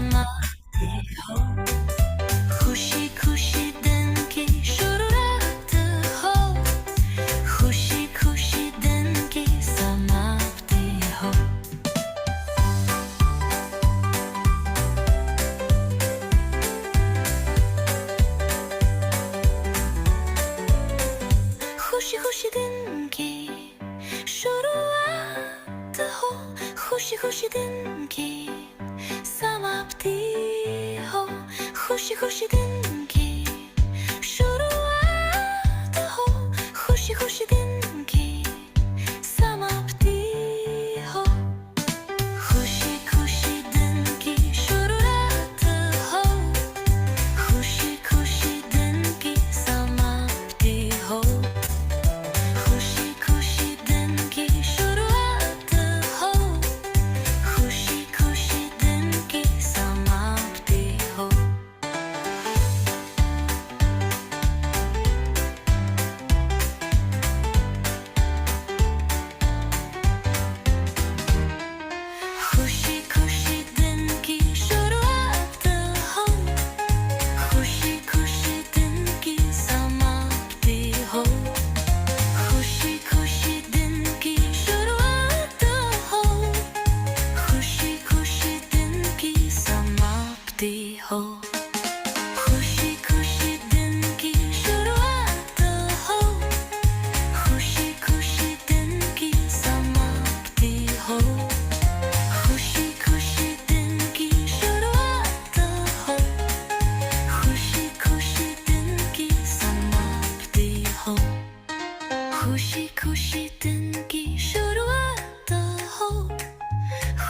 समाते हो, खुशी खुशी दिन की शुरुआत हो, खुशी खुशी दिन की समाप्ति हो। खुशी खुशी दिन की शुरुआत हो, खुशी खुशी दिन की समाप्ति हो, खुशी खुशी दिन की शुरुआत हो, खुशी खुशी दिन की समाप्ति हो, खुशी खुशी दिन की शुरुआत हो, खुशी खुशी दिन की समाप्ति हो, खुशी खुशी दिन की शुरुआत हो, खुशी खुशी दिन की समाप्ति हो। खुशी खुशी दिन की शुरुआत हो, खुशी खुशी दिन की समाप्ति हो, खुशी खुशी दिन की शुरुआत हो, खुशी खुशी दिन की समाप्ति हो, खुशी खुशी दिन की शुरुआत हो, खुशी खुशी दिन की समाप्ति हो, खुशी खुशी दिन की शुरुआत हो, खुशी खुशी दिन की समाप्ति हो, खुशी खुशी दिन की शुरुआत हो,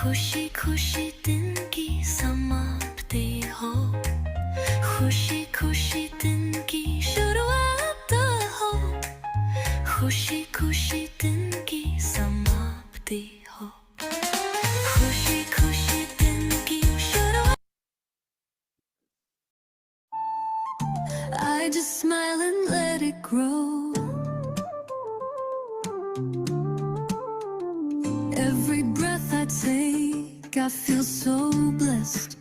खुशी खुशी दिन की समाप्ति हो, खुशी खुशी दिन की शुरुआत हो, खुशी खुशी दिन की समाप्ति हो, खुशी खुशी दिन की शुरुआत। I just smile and let it grow. Every breath I take, I feel so blessed.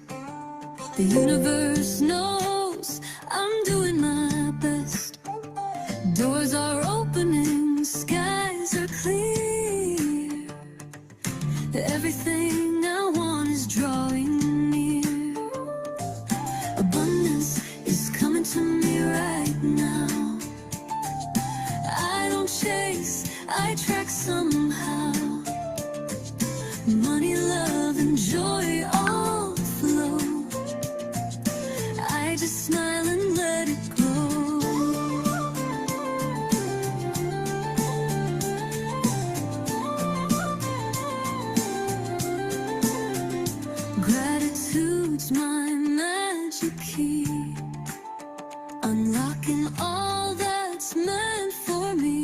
The universe knows I'm doing my best. Doors are opening, skies are clear. Everything I want is drawing near. Abundance is coming to me right now. I don't chase, I track somehow. Money, love, and joy all flow. I just smile and let it go. Gratitude's my magic key, unlocking all that's meant for me.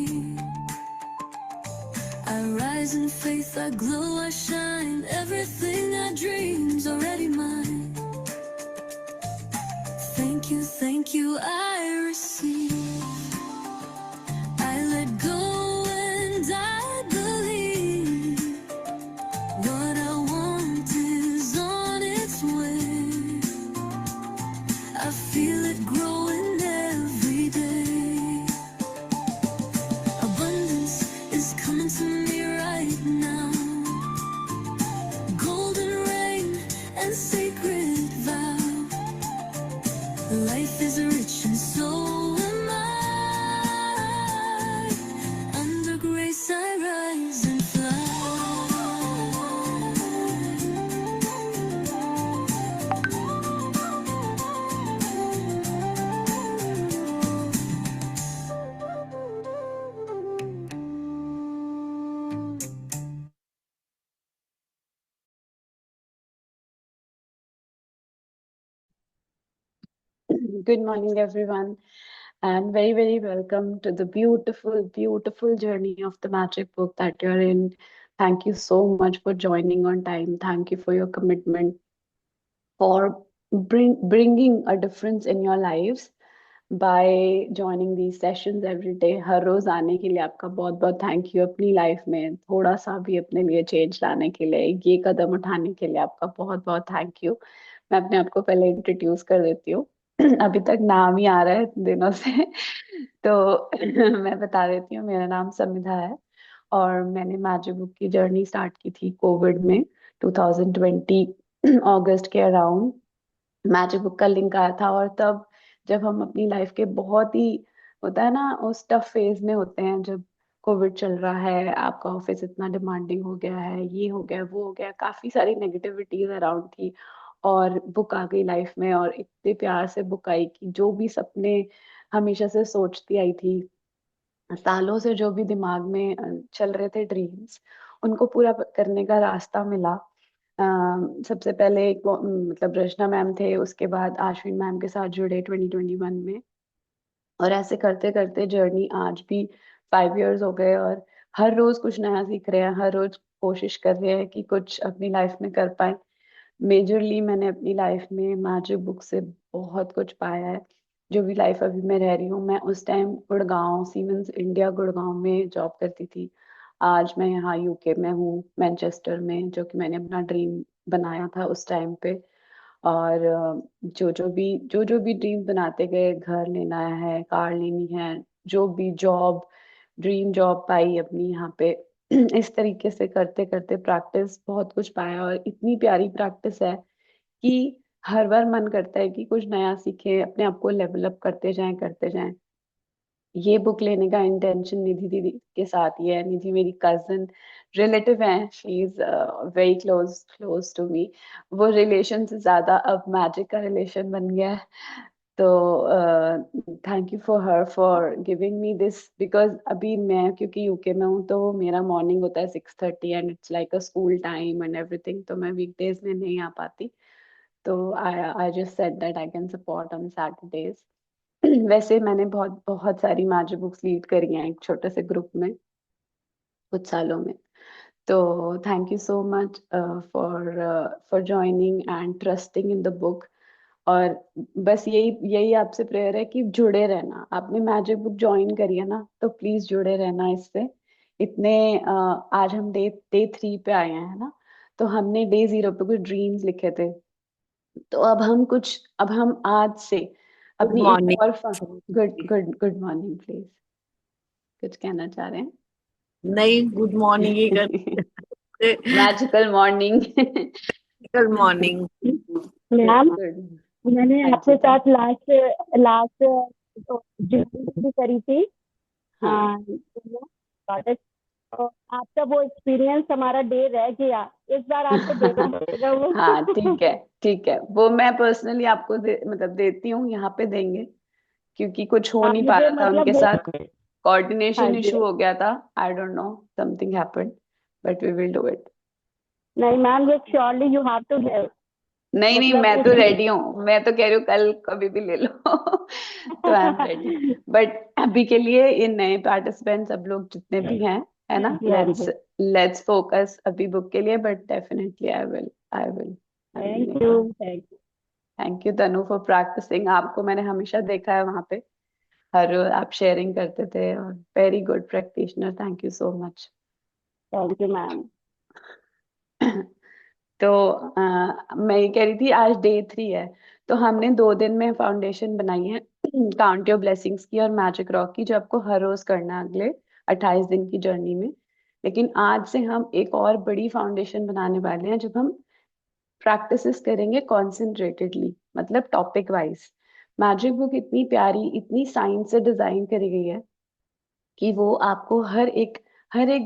I rise in faith, I glow, I shine. Everything I dream's already mine. Thank you, I receive. I let go and I believe. What I want is on its way. I feel it growing every day. Abundance is coming to me right now. Golden rain and sacred vow. Life is rich and so am I. Under grace I rise and fly. Good morning, everyone, and very, very welcome to the beautiful, beautiful journey of the magic book that you're in. Thank you so much for joining on time. Thank you for your commitment, for bringing a difference in your lives by joining these sessions every day. हर रोज आने के लिए आपका बहुत बहुत thank you. अपनी life में थोड़ा सा भी अपने लिए चेंज लाने के लिए, ये कदम उठाने के लिए आपका बहुत बहुत थैंक यू. मैं अपने आप को पहले इंट्रोड्यूस कर देती हूँ। अभी तक नाम ही आ रहा है इतने दिनों से। तो मैं बता देती हूँ, मेरा नाम समिधा है। और मैंने मैजिक बुक की जर्नी स्टार्ट की थी कोविड में, 2020 अगस्त के अराउंड। मैजिक बुक का लिंक आया था, और तब जब हम अपनी लाइफ के बहुत ही, होता है ना, उस टफ फेज में होते हैं, जब कोविड चल रहा है, आपका ऑफिस इतना डिमांडिंग हो गया है, ये हो गया वो हो गया, काफी सारी नेगेटिविटीज अराउंड थी। और बुक आ गई लाइफ में, और इतने प्यार से बुक आई कि जो भी सपने हमेशा से सोचती आई थी, सालों से जो भी दिमाग में चल रहे थे ड्रीम्स, उनको पूरा करने का रास्ता मिला। सबसे पहले मतलब रचना मैम थे, उसके बाद आश्विन मैम के साथ जुड़े 2021 में। और ऐसे करते करते जर्नी आज भी 5 इयर्स हो गए, और हर रोज कुछ नया सीख रहे हैं, हर रोज कोशिश कर रहे हैं कि कुछ अपनी लाइफ में कर पाए। मेजरली मैंने अपनी लाइफ में मैजिक बुक से बहुत कुछ पाया है। जो भी लाइफ अभी मैं रह रही हूँ, मैं उस time Gurgaon, siemens India Gurgaon में जॉब करती थी। आज मैं यहाँ यूके में हूँ, मैनचेस्टर में, जो कि मैंने अपना ड्रीम बनाया था उस टाइम पे। और जो जो भी ड्रीम बनाते गए, घर लेना है, कार लेनी है, जो भी जॉब, ड्रीम जॉब पाई अपनी यहाँ पे। इस तरीके से करते करते प्रैक्टिस बहुत कुछ पाया, और इतनी प्यारी प्रैक्टिस है कि हर बार मन करता है कि कुछ नया सीखे, अपने आप को लेवल अप करते जाएं करते जाएं। ये बुक लेने का इंटेंशन निधि दीदी के साथ ये है। निधि मेरी कजन रिलेटिव है, she is very close close to me. वो रिलेशन से ज्यादा अब मैजिक का रिलेशन बन गया है। तो thank you for her for giving me this, because अभी मैं क्योंकि यूके में हूँ, तो मेरा मॉर्निंग होता है 6:30 and it's like a school time and everything, तो मैं वीकडेज में नहीं आ पाती। तो I just said that I can support on Saturdays. वैसे मैंने बहुत बहुत सारी मैजिक बुक्स लीड करी हैं एक छोटे से ग्रुप में कुछ सालों में। तो thank you so much for for joining and trusting in the book. और बस यही यही आपसे प्रेयर है कि जुड़े रहना। आपने मैजिक बुक ज्वाइन करी है ना, तो प्लीज जुड़े रहना इससे। इतने आज हम डे डे 3 पे आए हैं ना, तो हमने डे 0 पे कुछ ड्रीम्स लिखे थे। तो अब हम आज से गुड अपनी एक और morning. Good good good morning please, कुछ कहना चाह रहे नहीं, गुड मॉर्निंग ही हैं? करते। Magical morning. कल मॉर्निंग। Good ma'am, good. मैंने हाँ जी आपके जी। साथ लास्ट लास्ट ड्यूटी भी करी थी। हाँ तो आपका वो एक्सपीरियंस हमारा डे रह गया, इस बार आपको देना पड़ेगा वो। हाँ ठीक है ठीक है, वो मैं पर्सनली आपको मतलब देती हूँ, यहाँ पे देंगे, क्योंकि कुछ हो आप नहीं पा मुझे रहा था मतलब उनके वो, साथ। हाँ कोऑर्डिनेशन जी, इशू हो गया था, I don't know, something happened, but we will do it. नहीं मैम, ये श्योरली यू हैव टू, नहीं नहीं, मतलब मैं तो उस रेडी हूँ, मैं तो कह रही हूँ कल कभी भी ले लो। तो आई एम रेडी। बट अभी के लिए ये नए पार्टिसिपेंट्स सब लोग जितने भी हैं, है हाँ ना, जी, हाँ लेट्स जी। लेट्स फोकस अभी बुक के लिए, but definitely I will thank make you, it. Thank you. Thank you Tanu for practising. आपको मैंने हमेशा देखा है वहां पे, हर रोज आप शेयरिंग करते थे, और very good practitioner, thank you so much. Thank you ma'am. तो मैं ये कह रही थी, आज डे 3 है। तो हमने 2 दिन में फाउंडेशन बनाई है, काउंट योर ब्लेसिंग्स की और मैजिक रॉक की, जो आपको हर रोज करना है अगले 28 दिन की जर्नी में। लेकिन आज से हम एक और बड़ी फाउंडेशन बनाने वाले हैं, जब हम प्रैक्टिसेस करेंगे कॉन्सेंट्रेटेडली, मतलब टॉपिक वाइज। मैजिक बुक इतनी प्यारी, इतनी साइंस से डिजाइन करी गई है कि वो आपको हर एक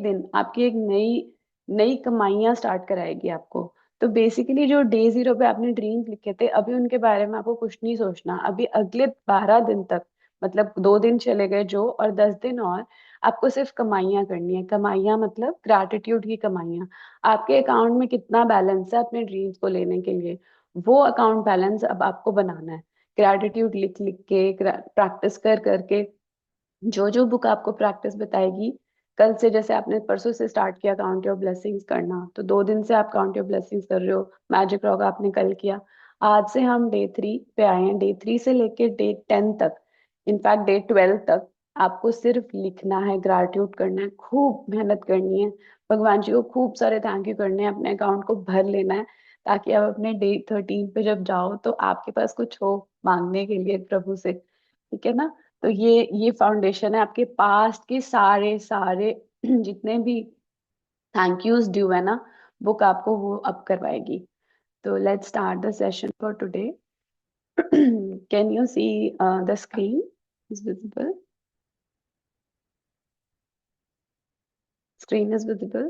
दिन आपकी एक नई नई कमाइयां स्टार्ट कराएगी आपको। तो बेसिकली जो डे 0 पे आपने ड्रीम्स लिखे थे, अभी उनके बारे में आपको कुछ नहीं सोचना। अभी अगले 12 दिन तक, मतलब 2 दिन चले गए जो, और 10 दिन और, आपको सिर्फ कमाइयां करनी है। कमाइयां मतलब ग्रैटिट्यूड की कमाइयां। आपके अकाउंट में कितना बैलेंस है अपने ड्रीम्स को लेने के लिए, वो अकाउंट बैलेंस अब आपको बनाना है। ग्रैटिट्यूड लिख लिख के, प्रैक्टिस कर करके, जो जो बुक आपको प्रैक्टिस बताएगी। कल से, जैसे आपने परसों से स्टार्ट किया काउंट योर ब्लेसिंग्स करना, तो 2 दिन से आप काउंट योर ब्लेसिंग्स कर रहे हो। मैजिक रॉक आपने कल किया। आज से हम डे 3 पे आए हैं। डे 3 से लेके डे 10 तक, इनफैक्ट डे 12 तक, आपको सिर्फ लिखना है, ग्रैटिट्यूड करना है, खूब मेहनत करनी है, भगवान जी को खूब सारे थैंक यू करने हैं, अपने अकाउंट को भर लेना है, ताकि आप अपने डे 13 पे जब जाओ तो आपके पास कुछ हो मांगने के लिए प्रभु से, ठीक है ना। तो ये फाउंडेशन है, आपके पास्ट के सारे सारे जितने भी थैंक यूज ड्यू है ना, बुक आपको वो अप करवाएगी। तो let's start the session for today. Can you see the screen is visible? Screen is visible.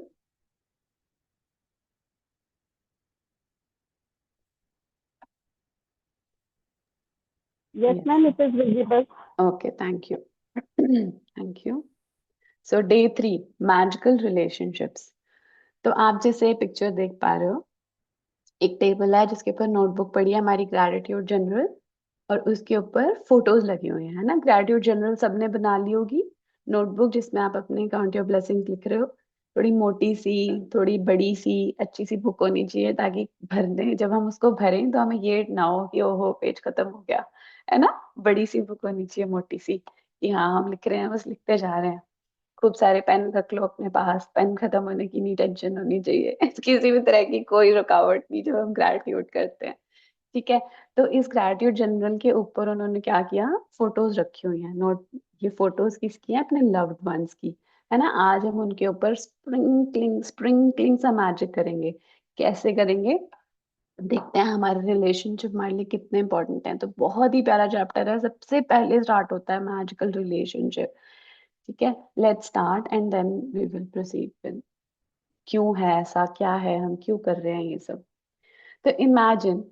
Yes, Yes. ma'am, it is visible. Okay, thank you. Thank you. So day 3, magical relationships. तो आप जैसे picture देख पा रहे हो, एक table है जिसके ऊपर नोटबुक पड़ी है हमारी ग्रेटिट्यूड जनरल, और उसके ऊपर फोटोज लगी हुई है ना। ग्रेटिट्यूड जनरल सबने बना ली होगी, नोटबुक जिसमें आप अपने काउंट योर ब्लेसिंग्स लिख रहे हो। थोड़ी मोटी सी, थोड़ी बड़ी सी, अच्छी सी बुक होनी चाहिए, ताकि भरने जब हम उसको भरें तो हमें ये ना हो कि ओहो पेज खत्म हो गया, है ना। बड़ी सी बुक होनी चाहिए, मोटी सी, कि हाँ हम लिख रहे हैं, बस लिखते जा रहे हैं। खूब सारे पेन रख लो अपने पास, पेन खत्म होने की नहीं टेंशन होनी चाहिए। किसी भी तरह की कोई रुकावट नहीं जब हम ग्रेटिट्यूड करते हैं, ठीक है। तो इस ग्रेटिट्यूड जनरल के ऊपर उन्होंने क्या किया, फोटोज रखी हुई हैं नोट। ये फोटोज किसकी है? अपने लव्ड वंस की, है ना। आज हम उनके ऊपर स्प्रिंकलिंग स्प्रिंकलिंग सा मैजिक करेंगे। कैसे करेंगे देखते हैं, हमारे रिलेशनशिप हमारे लिए कितने इंपॉर्टेंट हैं। तो बहुत ही प्यारा चैप्टर है, सबसे पहले स्टार्ट होता है मैजिकल रिलेशनशिप, ठीक है। Let's start and then we will proceed with क्यों है ऐसा, क्या है, हम क्यों कर रहे हैं ये सब। तो imagine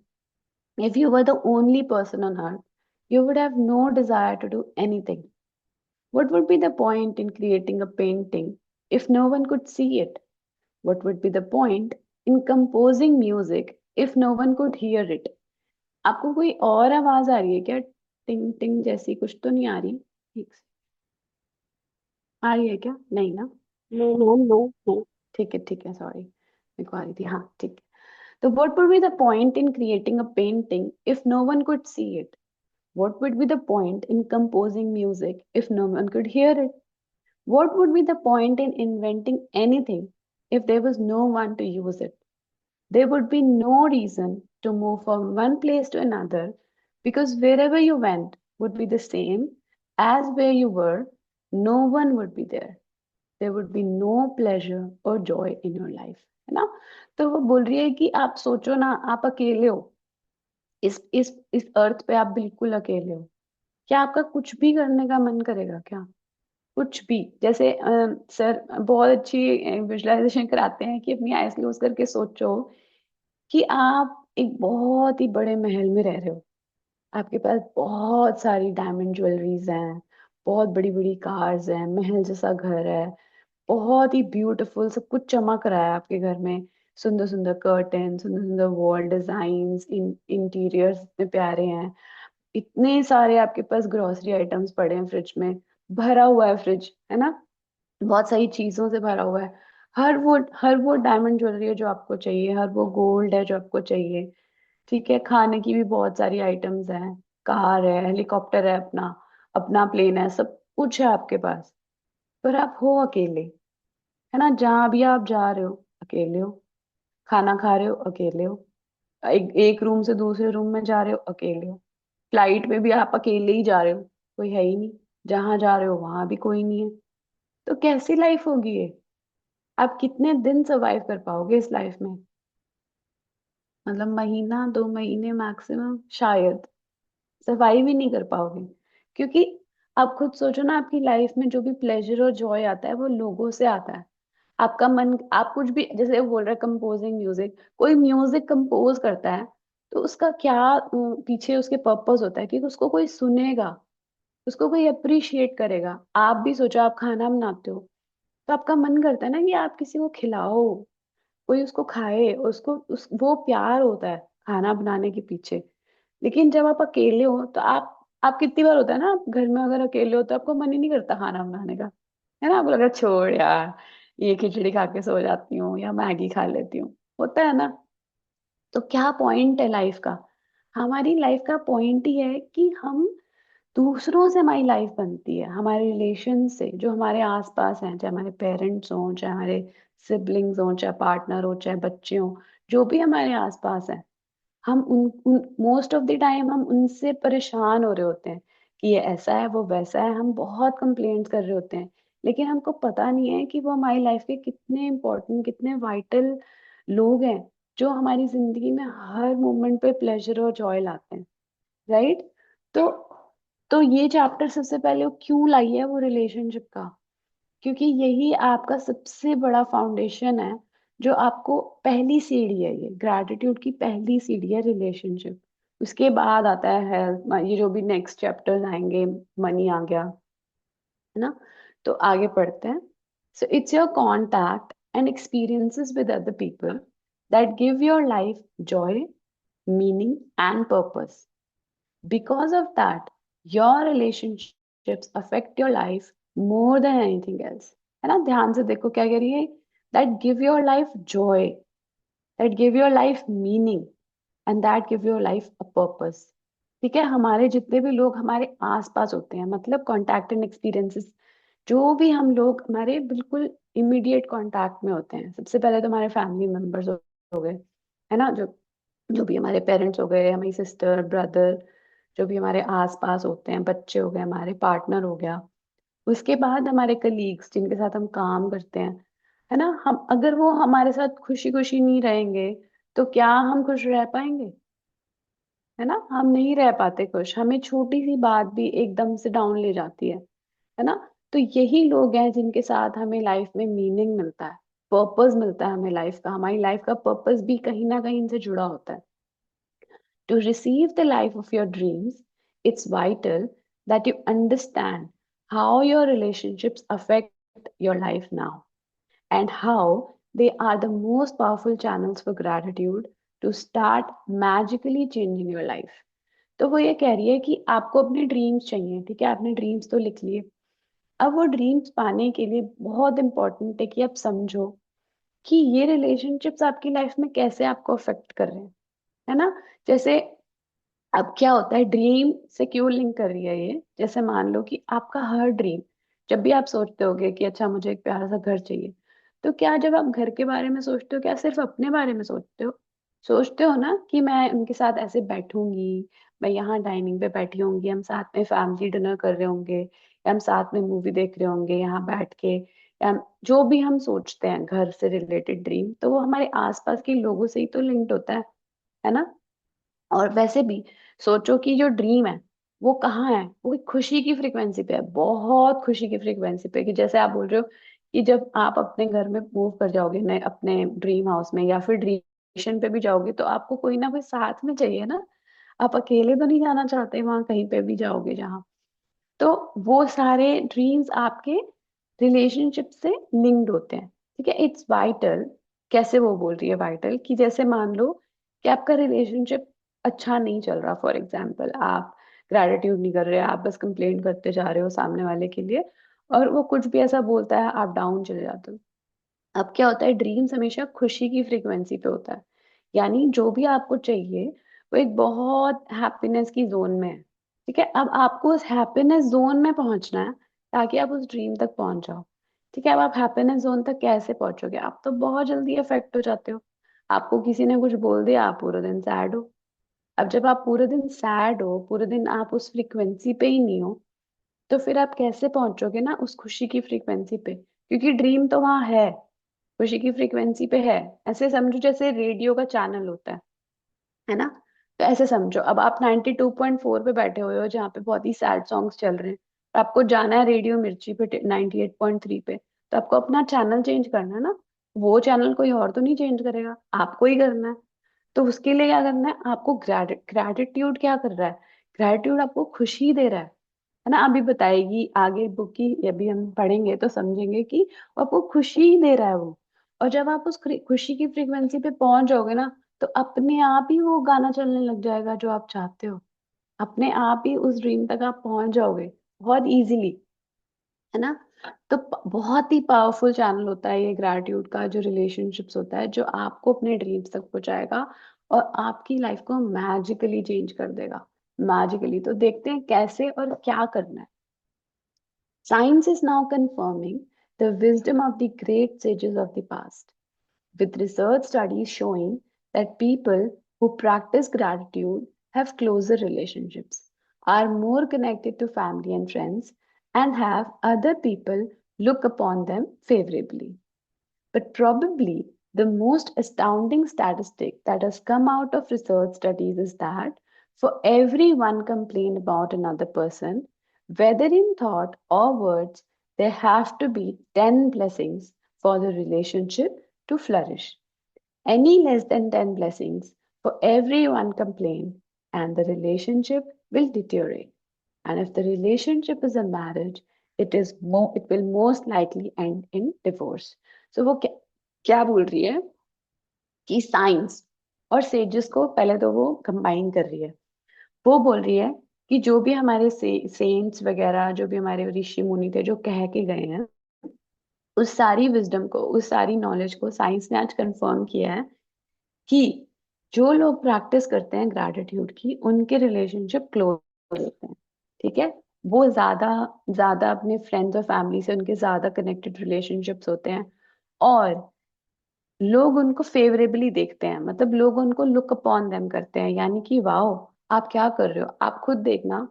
if you were the only person on earth, you would have no desire to do anything. What would be the point in creating a painting if no one could see it? What would be the point in composing music if no one could hear it? आपको कोई और आवाज आ रही है क्या? टिंग टिंग जैसी कुछ तो नहीं आ रही? ठीक से आ रही है क्या? नहीं ना? No, no, no, no. ठीक है, सॉरी, मेरे को आ रही थी, हाँ ठीक है। तो what would be the point in creating a painting if no one could see it? What would be the point in composing music if no one could hear it? What would be the point in inventing anything if there was no one to use it? There would be no reason to move from one place to another, because wherever you went would be the same as where you were. No one would be there. There would be no pleasure or joy in your life, है ना। तो वो बोल रही है कि आप सोचो ना, आप अकेले हो, इस अर्थ पे आप बिल्कुल अकेले हो। क्या आपका कुछ भी करने का मन करेगा क्या? कुछ भी। जैसे सर बहुत अच्छी विजुअलाइजेशन कराते हैं कि अपनी आइज क्लोज करके सोचो कि आप एक बहुत ही बड़े महल में रह रहे हो। आपके पास बहुत सारी डायमंड ज्वेलरीज हैं, बहुत बड़ी बड़ी कार्स हैं, महल जैसा घर है, बहुत ही ब्यूटीफुल, सब कुछ चमक रहा है आपके घर में। सुंदर सुंदर कर्टन, सुंदर सुंदर वॉल डिजाइन, इंटीरियर्स इतने प्यारे हैं। इतने सारे आपके पास ग्रोसरी आइटम्स पड़े हैं फ्रिज में, भरा हुआ है फ्रिज, है ना। बहुत सारी चीजों से भरा हुआ है। हर वो डायमंड ज्वेलरी है जो आपको चाहिए, हर वो गोल्ड है जो आपको चाहिए, ठीक है। खाने की भी बहुत सारी आइटम्स हैं, कार है, हेलीकॉप्टर है, अपना अपना प्लेन है, सब कुछ है आपके पास। पर आप हो अकेले, है ना। जहां भी आप जा रहे हो अकेले हो, खाना खा रहे हो अकेले हो, एक रूम से दूसरे रूम में जा रहे हो अकेले हो, फ्लाइट में भी आप अकेले ही जा रहे हो, कोई है ही नहीं। जहां जा रहे हो वहां भी कोई नहीं है। तो कैसी लाइफ होगी ये? आप कितने दिन सरवाइव कर पाओगे इस लाइफ में? मतलब महीना 2 महीने मैक्सिमम, शायद सरवाइव ही नहीं कर पाओगे। क्योंकि आप खुद सोचो ना, आपकी लाइफ में जो भी प्लेजर और जॉय आता है वो लोगों से आता है। आपका मन, आप कुछ भी, जैसे वो बोल रहा है कंपोजिंग म्यूजिक, कोई म्यूजिक कंपोज करता है तो उसका क्या पीछे उसके पर्पस होता है कि उसको कोई सुनेगा, उसको कोई अप्रिशिएट करेगा। आप भी सोचो, आप खाना बनाते हो तो आपका मन करता है ना कि आप किसी को खिलाओ, कोई उसको खाए, वो प्यार होता है खाना बनाने के पीछे। लेकिन जब आप अकेले हो तो आप कितनी बार होता है ना, आप घर में अगर अकेले हो तो आपको मन ही नहीं करता खाना बनाने का, है ना। आपको लगा छोड़ यार, ये खिचड़ी खा के सो जाती हूँ या मैगी खा लेती हूँ, होता है ना। तो क्या पॉइंट है लाइफ का? हमारी लाइफ का पॉइंट ही है कि हम दूसरों से, हमारी लाइफ बनती है हमारे रिलेशन से, जो हमारे आसपास हैं, चाहे हमारे पेरेंट्स हों, चाहे हमारे सिबलिंग्स हों, चाहे पार्टनर हो, चाहे बच्चे हों, जो भी हमारे आसपास है, हम उन मोस्ट ऑफ द टाइम हम उनसे परेशान हो रहे होते हैं कि ये ऐसा है वो वैसा है, हम बहुत कंप्लेंट कर रहे होते हैं, लेकिन हमको पता नहीं है कि वो हमारी लाइफ के कितने इंपॉर्टेंट, कितने वाइटल लोग हैं, जो हमारी जिंदगी में हर मोमेंट पे प्लेजर और जॉय लाते हैं, राइट? तो ये चैप्टर सबसे पहले वो क्यों लाई है, वो रिलेशनशिप का, क्योंकि यही आपका सबसे बड़ा फाउंडेशन है, जो आपको पहली सीढ़ी है, ये ग्रैटिट्यूड की पहली सीढ़ी है रिलेशनशिप। उसके बाद आता है हेल्थ, ये जो भी नेक्स्ट चैप्टर्स आएंगे, मनी आ गया, है ना? तो आगे पढ़ते हैं। So it's your contact and experiences with other people that give your life Joy, meaning and purpose. Because of that, your relationships affect your life more than anything else. है ना? ध्यान से देखो क्या कह रही है, that give your life joy, that give your life meaning, and that give your life a purpose. ठीक है? हमारे जितने भी लोग हमारे आसपास होते हैं, मतलब कॉन्टैक्ट एंड एक्सपीरियंसेस, जो भी हम लोग हमारे बिल्कुल इमीडिएट कॉन्टैक्ट में होते हैं, सबसे पहले तो हमारे फैमिली मेंबर्स हो गए, है ना? जो जो भी हमारे पेरेंट्स हो गए, हमारी सिस्टर ब्रदर, जो भी हमारे आसपास होते हैं, बच्चे हो गए, हमारे पार्टनर हो गया, उसके बाद हमारे कलीग्स जिनके साथ हम काम करते हैं, है ना? हम अगर वो हमारे साथ खुशी खुशी नहीं रहेंगे, तो क्या हम खुश रह पाएंगे? है ना? हम नहीं रह पाते खुश, हमें छोटी सी बात भी एकदम से डाउन ले जाती है ना? तो यही लोग हैं जिनके साथ हमें लाइफ में मीनिंग मिलता है, पर्पस मिलता है हमें लाइफ का, हमारी लाइफ का पर्पस भी कहीं ना कहीं इनसे जुड़ा होता है. To receive the life of your dreams, it's vital that you understand how your relationships affect your life now and how they are the most powerful channels for gratitude to start magically changing your life. तो वो ये कह रही है कि आपको अपने dreams चाहिए, ठीक है? आपने ड्रीम्स तो लिख लिए. अब वो ड्रीम्स पाने के लिए बहुत इंपॉर्टेंट है कि आप समझो कि ये रिलेशनशिप्स आपकी लाइफ में कैसे आपको अफेक्ट कर रहे हैं, है ना? जैसे अब क्या होता है, ड्रीम से क्यों लिंक कर रही है ये? जैसे मान लो कि आपका हर ड्रीम, जब भी आप सोचते होगे कि अच्छा मुझे एक प्यारा सा घर चाहिए, तो क्या जब आप घर के बारे में सोचते हो, क्या सिर्फ अपने बारे में सोचते हो? सोचते हो ना कि मैं उनके साथ ऐसे बैठूंगी, मैं यहाँ डाइनिंग पे बैठी होंगी, हम साथ में फैमिली डिनर कर रहे होंगे, या हम साथ में मूवी देख रहे होंगे यहाँ बैठ के, या जो भी हम सोचते हैं घर से रिलेटेड ड्रीम, तो वो हमारे आसपास के लोगों से ही तो लिंक्ड होता है ना? और वैसे भी सोचो कि जो ड्रीम है वो कहाँ है, वो एक खुशी की फ्रीक्वेंसी पे है, बहुत खुशी की फ्रीक्वेंसी पे, कि जैसे आप बोल रहे हो कि जब आप अपने घर में मूव कर जाओगे नए अपने ड्रीम हाउस में, या फिर ड्रीम पे भी जाओगे, तो आपको कोई ना कोई साथ में चाहिए ना. आप अकेले तो नहीं जाना चाहते वहां कहीं पे भी जाओगे जहाँ. तो वो सारे ड्रीम्स आपके रिलेशनशिप से लिंक्ड होते हैं, ठीक है? It's vital. कैसे वो बोल रही है वाइटल, कि जैसे मान लो कि आपका रिलेशनशिप अच्छा नहीं चल रहा, फॉर एग्जाम्पल आप ग्रेटिट्यूड नहीं कर रहे, आप बस कंप्लेंट करते जा रहे हो सामने वाले के लिए, और वो कुछ भी ऐसा बोलता है आप डाउन चले जाते हो. अब क्या होता है, ड्रीम्स हमेशा खुशी की फ्रीक्वेंसी पे होता है, यानी जो भी आपको चाहिए वो एक बहुत हैप्पीनेस की जोन में है, ठीक है? अब आपको उस हैप्पीनेस जोन में पहुंचना है ताकि आप उस ड्रीम तक पहुंच जाओ, ठीक है? अब आप हैप्पीनेस जोन तक कैसे पहुंचोगे? आप तो बहुत जल्दी अफेक्ट हो जाते हो. आपको किसी ने कुछ बोल दिया, आप पूरे दिन सैड हो. अब जब आप पूरे दिन सैड हो, पूरे दिन आप उस फ्रीक्वेंसी पे ही नहीं हो, तो फिर आप कैसे पहुंचोगे ना उस खुशी की फ्रीक्वेंसी पे? क्योंकि ड्रीम तो वहां है, खुशी की फ्रीक्वेंसी पे है. ऐसे समझो जैसे रेडियो का चैनल होता है ना? तो ऐसे समझो अब आप 92.4 पे बैठे हुए हो, जहाँ पे बहुत ही सैड सॉन्ग्स चल रहे हैं, और आपको जाना है रेडियो मिर्ची पे 98.3 पे, तो आपको अपना चैनल चेंज करना है ना. वो चैनल कोई और तो नहीं चेंज करेगा, आपको ही करना है. तो उसके लिए क्या करना है आपको? ग्रेटिट्यूड क्या कर रहा है? ग्रेटिट्यूड आपको खुशी दे रहा है ना? अभी बताएगी आगे बुक की, अभी हम पढ़ेंगे तो समझेंगे कि वो आपको खुशी ही दे रहा है वो. और जब आप उस खुशी की फ्रीक्वेंसी पे पहुंच जाओगे ना, तो अपने आप ही वो गाना चलने लग जाएगा जो आप चाहते हो. अपने आप ही उस ड्रीम तक आप पहुंच जाओगे बहुत इजीली, है ना? तो बहुत ही पावरफुल चैनल होता है ये ग्रैटिट्यूड का, जो रिलेशनशिप्स होता है, जो आपको अपने ड्रीम्स तक पहुंचाएगा और आपकी लाइफ को मैजिकली चेंज कर देगा. मैजिकली. तो देखते हैं कैसे और क्या करना है. Science is now confirming the wisdom of the great sages of the past, with research studies showing that people who practice gratitude have closer relationships, are more connected to family and friends, and have other people look upon them favorably. But probably the most astounding statistic that has come out of research studies is that for every one complaint about another person, whether in thought or words, there have to be 10 blessings for the relationship to flourish. Any less than 10 blessings for every one complaint, and the relationship will deteriorate. And if the relationship is a marriage, it will most likely end in divorce. So वो क्या बोल रही है कि science और sages को पहले तो वो कंबाइन कर रही है। वो बोल रही है कि जो भी हमारे सेंट्स वगैरह, जो भी हमारे ऋषि मुनि थे जो कह के गए हैं, उस सारी विजडम को, उस सारी नॉलेज को साइंस ने आज कंफर्म किया है कि जो लोग प्रैक्टिस करते हैं ग्रैटिट्यूड की, उनके रिलेशनशिप क्लोज होते हैं। ठीक है, वो ज्यादा ज्यादा अपने फ्रेंड्स और फैमिली से उनके ज्यादा कनेक्टेड रिलेशनशिप्स होते हैं, और लोग उनको फेवरेबली देखते हैं, मतलब लोग उनको लुक अपॉन देम करते हैं, यानी कि वाओ आप क्या कर रहे हो। आप खुद देखना,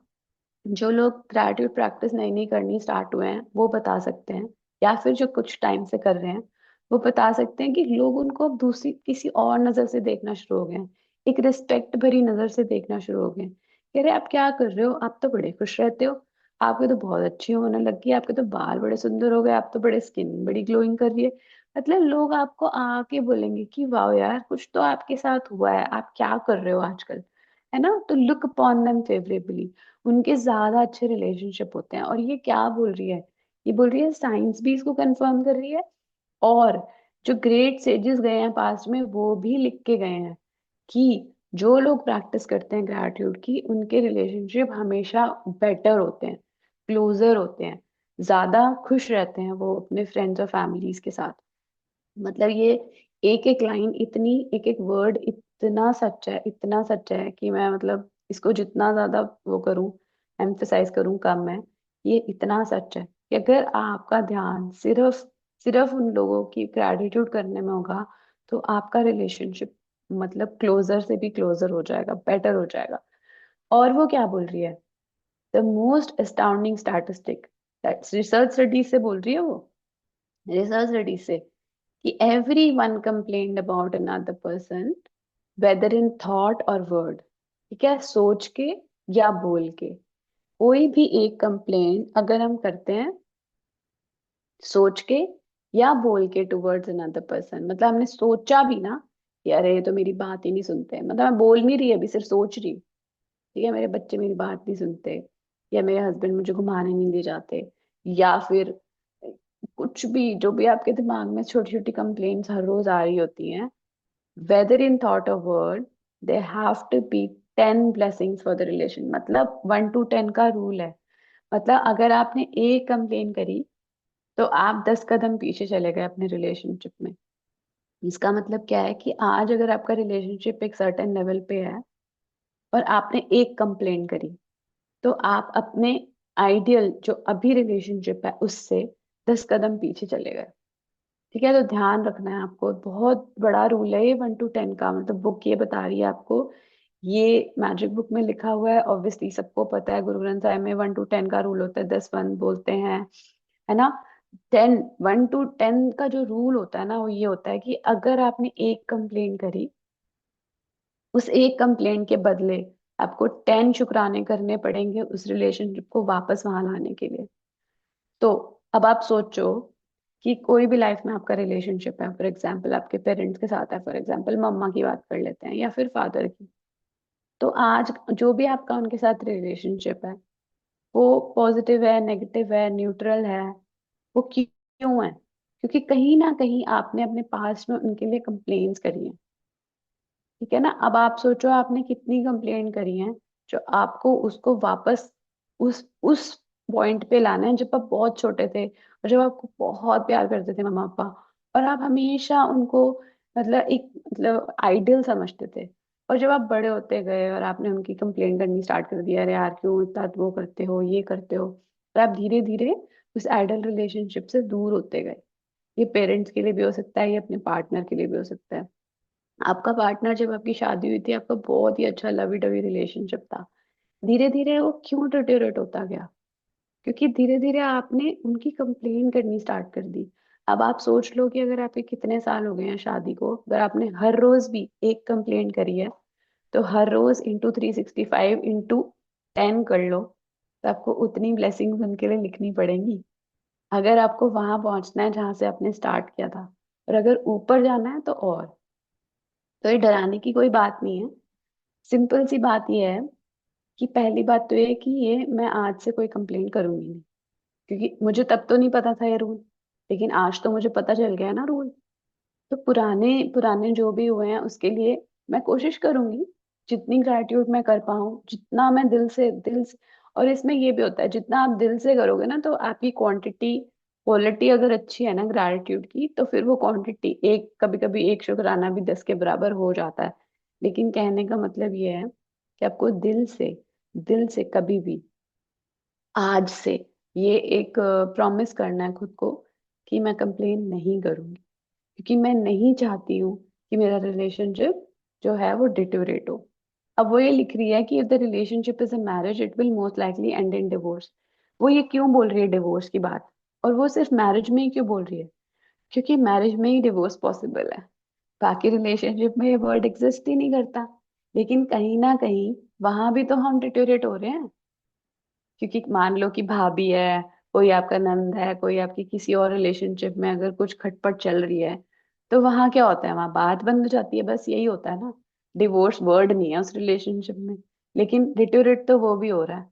जो लोग ग्रेटिट्यूड प्रैक्टिस नई नई करनी स्टार्ट हुए हैं वो बता सकते हैं, या फिर जो कुछ टाइम से कर रहे हैं वो बता सकते हैं कि लोग उनको अब दूसरी किसी और नजर से देखना शुरू हो गए हैं, एक रिस्पेक्ट भरी नजर से देखना शुरू हो गए हैं। कह रहे आप क्या कर रहे हो, आप तो बड़े खुश रहते हो, आपके तो बहुत अच्छी होने लगी, आपके तो बाल बड़े सुंदर हो गए, आप तो बड़े स्किन बड़ी ग्लोइंग कर रही है। मतलब लोग आपको आके बोलेंगे कि वाह यार कुछ तो आपके साथ हुआ है, आप क्या कर रहे हो आजकल, है ना। तो लुक अपॉन देम फेवरेबली, उनके ज्यादा अच्छे रिलेशनशिप होते हैं। और ये क्या बोल रही है, ये बोल रही है, साइंस भी इसको कंफर्म कर रही है, और जो ग्रेट सेजेस गए हैं पास्ट में वो भी लिख के गए हैं कि जो लोग प्रैक्टिस करते हैं ग्रैटिट्यूड की, उनके रिलेशनशिप हमेशा बेटर होते हैं, क्लोजर होते हैं, ज्यादा खुश रहते हैं वो अपने फ्रेंड्स और फैमिलीज के साथ। मतलब ये एक एक लाइन इतनी, एक एक वर्ड इतना सच है, इतना सच है कि मैं मतलब इसको जितना ज्यादा वो करूं, एम्फेसाइज करूं कम है। ये इतना सच है कि अगर आपका ध्यान सिर्फ सिर्फ उन लोगों की ग्रेटिट्यूड करने में होगा, तो आपका रिलेशनशिप मतलब क्लोजर से भी क्लोजर हो जाएगा, बेटर हो जाएगा। और वो क्या बोल रही है, the most astounding statistic, research study से बोल रही है वो, रिसर्च स्टडी से, कि everyone complained about another person, whether in thought or word। ठीक है, सोच के या बोल के, कोई भी एक कंप्लेंट अगर हम करते हैं सोच के या बोल के टुवर्ड्स अनदर पर्सन, मतलब हमने सोचा भी ना कि अरे ये तो मेरी बात ही नहीं सुनते, मतलब मैं बोल नहीं रही अभी, सिर्फ सोच रही हूँ, ठीक है, मेरे बच्चे मेरी बात नहीं सुनते, या मेरे हस्बैंड मुझे घुमाने नहीं ले जाते, या फिर कुछ भी जो भी आपके दिमाग में छोटी छोटी कंप्लेंट्स हर रोज आ रही होती हैं, whether in thought or word, there have to be 10 blessings for the relation। मतलब 1 to 10 का रूल है। मतलब अगर आपने एक कंप्लेन करी तो आप 10 कदम पीछे चले गए अपने रिलेशनशिप में। इसका मतलब क्या है कि आज अगर आपका रिलेशनशिप एक सर्टेन लेवल पे है और आपने एक कंप्लेन करी, तो आप अपने आइडियल जो अभी रिलेशनशिप है उससे 10 कदम पीछे चले गए। ठीक है, तो ध्यान रखना है आपको, बहुत बड़ा रूल है ये 1 to 10 का। मतलब बुक ये बता रही है आपको, ये मैजिक बुक में लिखा हुआ है, ऑब्वियसली सबको पता है, गुरु ग्रंथ साहिब में 1 to 10 का रूल होता है, 10 वन बोलते हैं, है ना। 1 to 10 का जो रूल होता है ना, वो ये होता है कि अगर आपने एक कंप्लेन करी, उस एक कंप्लेन के बदले आपको 10 शुक्राने करने पड़ेंगे उस रिलेशनशिप को वापस वहां लाने के लिए। तो अब आप सोचो कि कोई भी लाइफ में आपका रिलेशनशिप है, फॉर एग्जाम्पल आपके पेरेंट्स के साथ है, फॉर एग्जाम्पल मम्मा की बात कर लेते हैं, या फिर फादर की। तो आज जो भी आपका उनके साथ रिलेशनशिप है, वो पॉजिटिव है, नेगेटिव है, न्यूट्रल है, वो क्यों है? क्योंकि कहीं ना कहीं आपने अपने पास्ट में उनके लिए कंप्लेन्स करी हैं। ठीक है ना, अब आप सोचो आपने कितनी कंप्लेन करी हैं जो आपको उसको वापस उस पॉइंट पे लाना है जब आप बहुत छोटे थे, और जब आपको बहुत प्यार करते थे मम्मा पापा, और आप हमेशा उनको मतलब एक मतलब आइडियल समझते थे। और जब आप बड़े होते गए और आपने उनकी कंप्लेन करनी स्टार्ट कर दिया, अरे यार क्यों इतना वो करते हो, ये करते हो, और आप धीरे धीरे उस आइडियल रिलेशनशिप से दूर होते गए। ये पेरेंट्स के लिए भी हो सकता है, ये अपने पार्टनर के लिए भी हो सकता है। आपका पार्टनर जब आपकी शादी हुई थी आपका बहुत ही अच्छा लवी डवी रिलेशनशिप था, धीरे धीरे वो क्यों डिटेरियोरेट होता गया? क्योंकि धीरे धीरे आपने उनकी कंप्लेन करनी स्टार्ट कर दी। अब आप सोच लो कि अगर आपके कितने साल हो गए हैं शादी को, अगर आपने हर रोज भी एक कंप्लेन करी है, तो हर रोज इंटू 365 इंटू 10 कर लो, तो आपको उतनी ब्लेसिंग्स उनके लिए लिखनी पड़ेंगी, अगर आपको वहां पहुंचना है जहां से आपने स्टार्ट किया था। और अगर ऊपर जाना है तो और, तो ये डराने की कोई बात नहीं है। सिंपल सी बात ये है कि पहली बात तो ये है कि ये मैं आज से कोई कंप्लेन करूंगी नहीं, क्योंकि मुझे तब तो नहीं पता था ये रूल, लेकिन आज तो मुझे पता चल गया ना रूल। तो पुराने पुराने जो भी हुए हैं उसके लिए मैं कोशिश करूंगी, जितनी ग्रैटिट्यूड मैं कर पाऊँ, जितना मैं दिल से। और इसमें ये भी होता है, जितना आप दिल से करोगे ना तो आपकी क्वांटिटी, क्वालिटी अगर अच्छी है ना ग्रैटिट्यूड की, तो फिर वो क्वांटिटी एक, कभी कभी एक शुक्राना भी 10 के बराबर हो जाता है। लेकिन कहने का मतलब ये है कि आपको दिल से कभी भी, आज से ये एक प्रॉमिस करना है खुद को कि मैं कंप्लेन नहीं करूंगी, क्योंकि मैं नहीं चाहती हूँ कि मेरा रिलेशनशिप जो है वो डिटोरेट हो। अब वो ये लिख रही है कि if the relationship is a marriage it will most likely and in divorce. वो ये क्यों बोल रही है डिवोर्स की बात, और वो सिर्फ मैरिज में ही क्यों बोल रही है? क्योंकि मैरिज में ही डिवोर्स पॉसिबल है, बाकी रिलेशनशिप में ये वर्ड एग्जिस्ट ही नहीं करता। लेकिन कहीं ना कहीं वहां भी तो हम डिटोरेट हो रहे हैं, क्योंकि मान लो कि भाभी है, कोई आपका नंद है, कोई आपकी किसी और रिलेशनशिप में अगर कुछ खटपट चल रही है, तो वहां क्या होता है? वहां बात बंद हो जाती है, बस यही होता है ना। डिवोर्स वर्ड नहीं है उस रिलेशनशिप में, लेकिन डिटोरेट तो वो भी हो रहा है।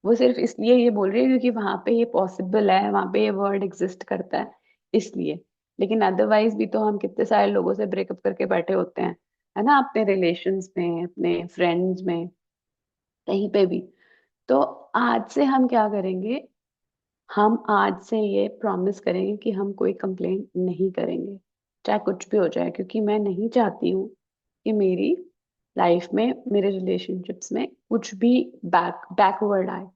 वो सिर्फ इसलिए ये बोल रही है क्योंकि वहां पे ये पॉसिबल है, वहां पे ये वर्ड एग्जिस्ट करता है, इसलिए। लेकिन अदरवाइज भी तो हम कितने सारे लोगों से ब्रेकअप करके बैठे होते हैं, है ना, अपने रिलेशंस में, अपने फ्रेंड्स में, कहीं पे भी। तो आज से हम क्या करेंगे, हम आज से ये प्रॉमिस करेंगे कि हम कोई कंप्लेन नहीं करेंगे, चाहे कुछ भी हो जाए, क्योंकि मैं नहीं चाहती हूँ कि मेरी लाइफ में, मेरे रिलेशनशिप्स में कुछ भी बैकवर्ड आए।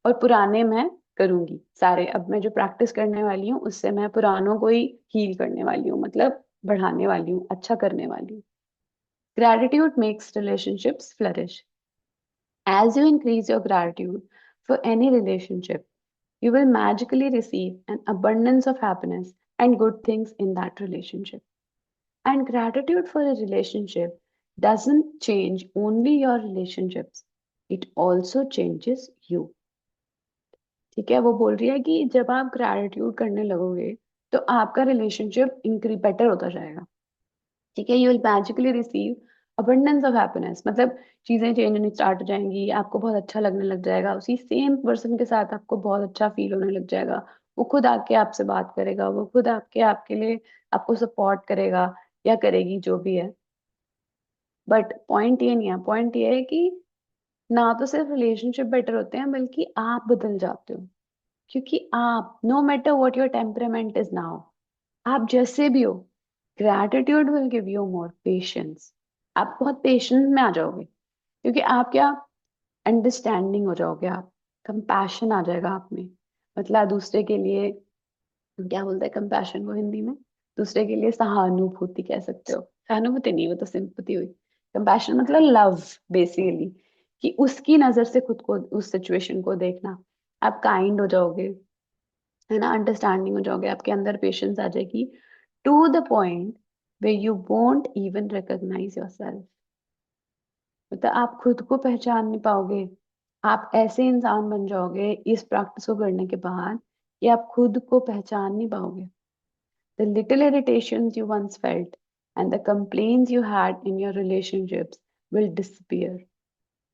और पुराने मैं करूंगी सारे, अब मैं जो प्रैक्टिस करने वाली हूँ उससे मैं पुरानों को ही हील करने वाली हूँ, मतलब बढ़ाने वाली हूँ, अच्छा करने वाली हूँ। Gratitude makes relationships flourish. As you increase your gratitude for any relationship, you will magically receive an abundance of happiness and good things in that relationship. And gratitude for a relationship doesn't change only your relationships, it also changes you. ठीक है, वो बोल रही है कि जब आप gratitude करने लगोगे तो आपका रिलेशनशिप इंक्री बेटर होता जाएगा। ठीक है, you will magically receive abundance of happiness, मतलब चीजें चेंज होनी स्टार्ट हो जाएंगी, आपको बहुत अच्छा लगने लग जाएगा, उसी सेम पर्सन के साथ आपको बहुत अच्छा फील होने लग जाएगा। वो खुद आके आपसे बात करेगा, वो खुद आपके आपके लिए आपको सपोर्ट करेगा या करेगी, जो भी है। बट पॉइंट ये नहीं है, पॉइंट ये है कि ना तो सिर्फ रिलेशनशिप बेटर होते हैं, बल्कि आप बदल जाते हो। क्योंकि आप, no matter what your temperament is now, आप जैसे भी हो, gratitude will give you more patience. आप बहुत पेशेंस में आ जाओगे, क्योंकि आप क्या, अंडरस्टैंडिंग हो जाओगे आप, कंपैशन आ जाएगा आप में। मतलब दूसरे के लिए, क्या बोलते हैं कंपैशन को हिंदी में, दूसरे के लिए सहानुभूति कह सकते हो, सहानुभूति नहीं, वो तो सिंपैथी हुई। कंपैशन मतलब लव, बेसिकली, कि उसकी नजर से खुद को, उस सिचुएशन को देखना। आप काइंड हो जाओगे, है ना, अंडरस्टैंडिंग हो जाओगे, आपके अंदर पेशेंस आ जाएगी, to the point way you won't even recognise yourself. मतलब आप खुद को पहचान नहीं पाओगे। आप ऐसे इंसान बन जाओगे इस प्रैक्टिस को करने के बाद कि आप खुद को पहचान नहीं पाओगे। The little irritations you once felt and the complaints you had in your relationships will disappear,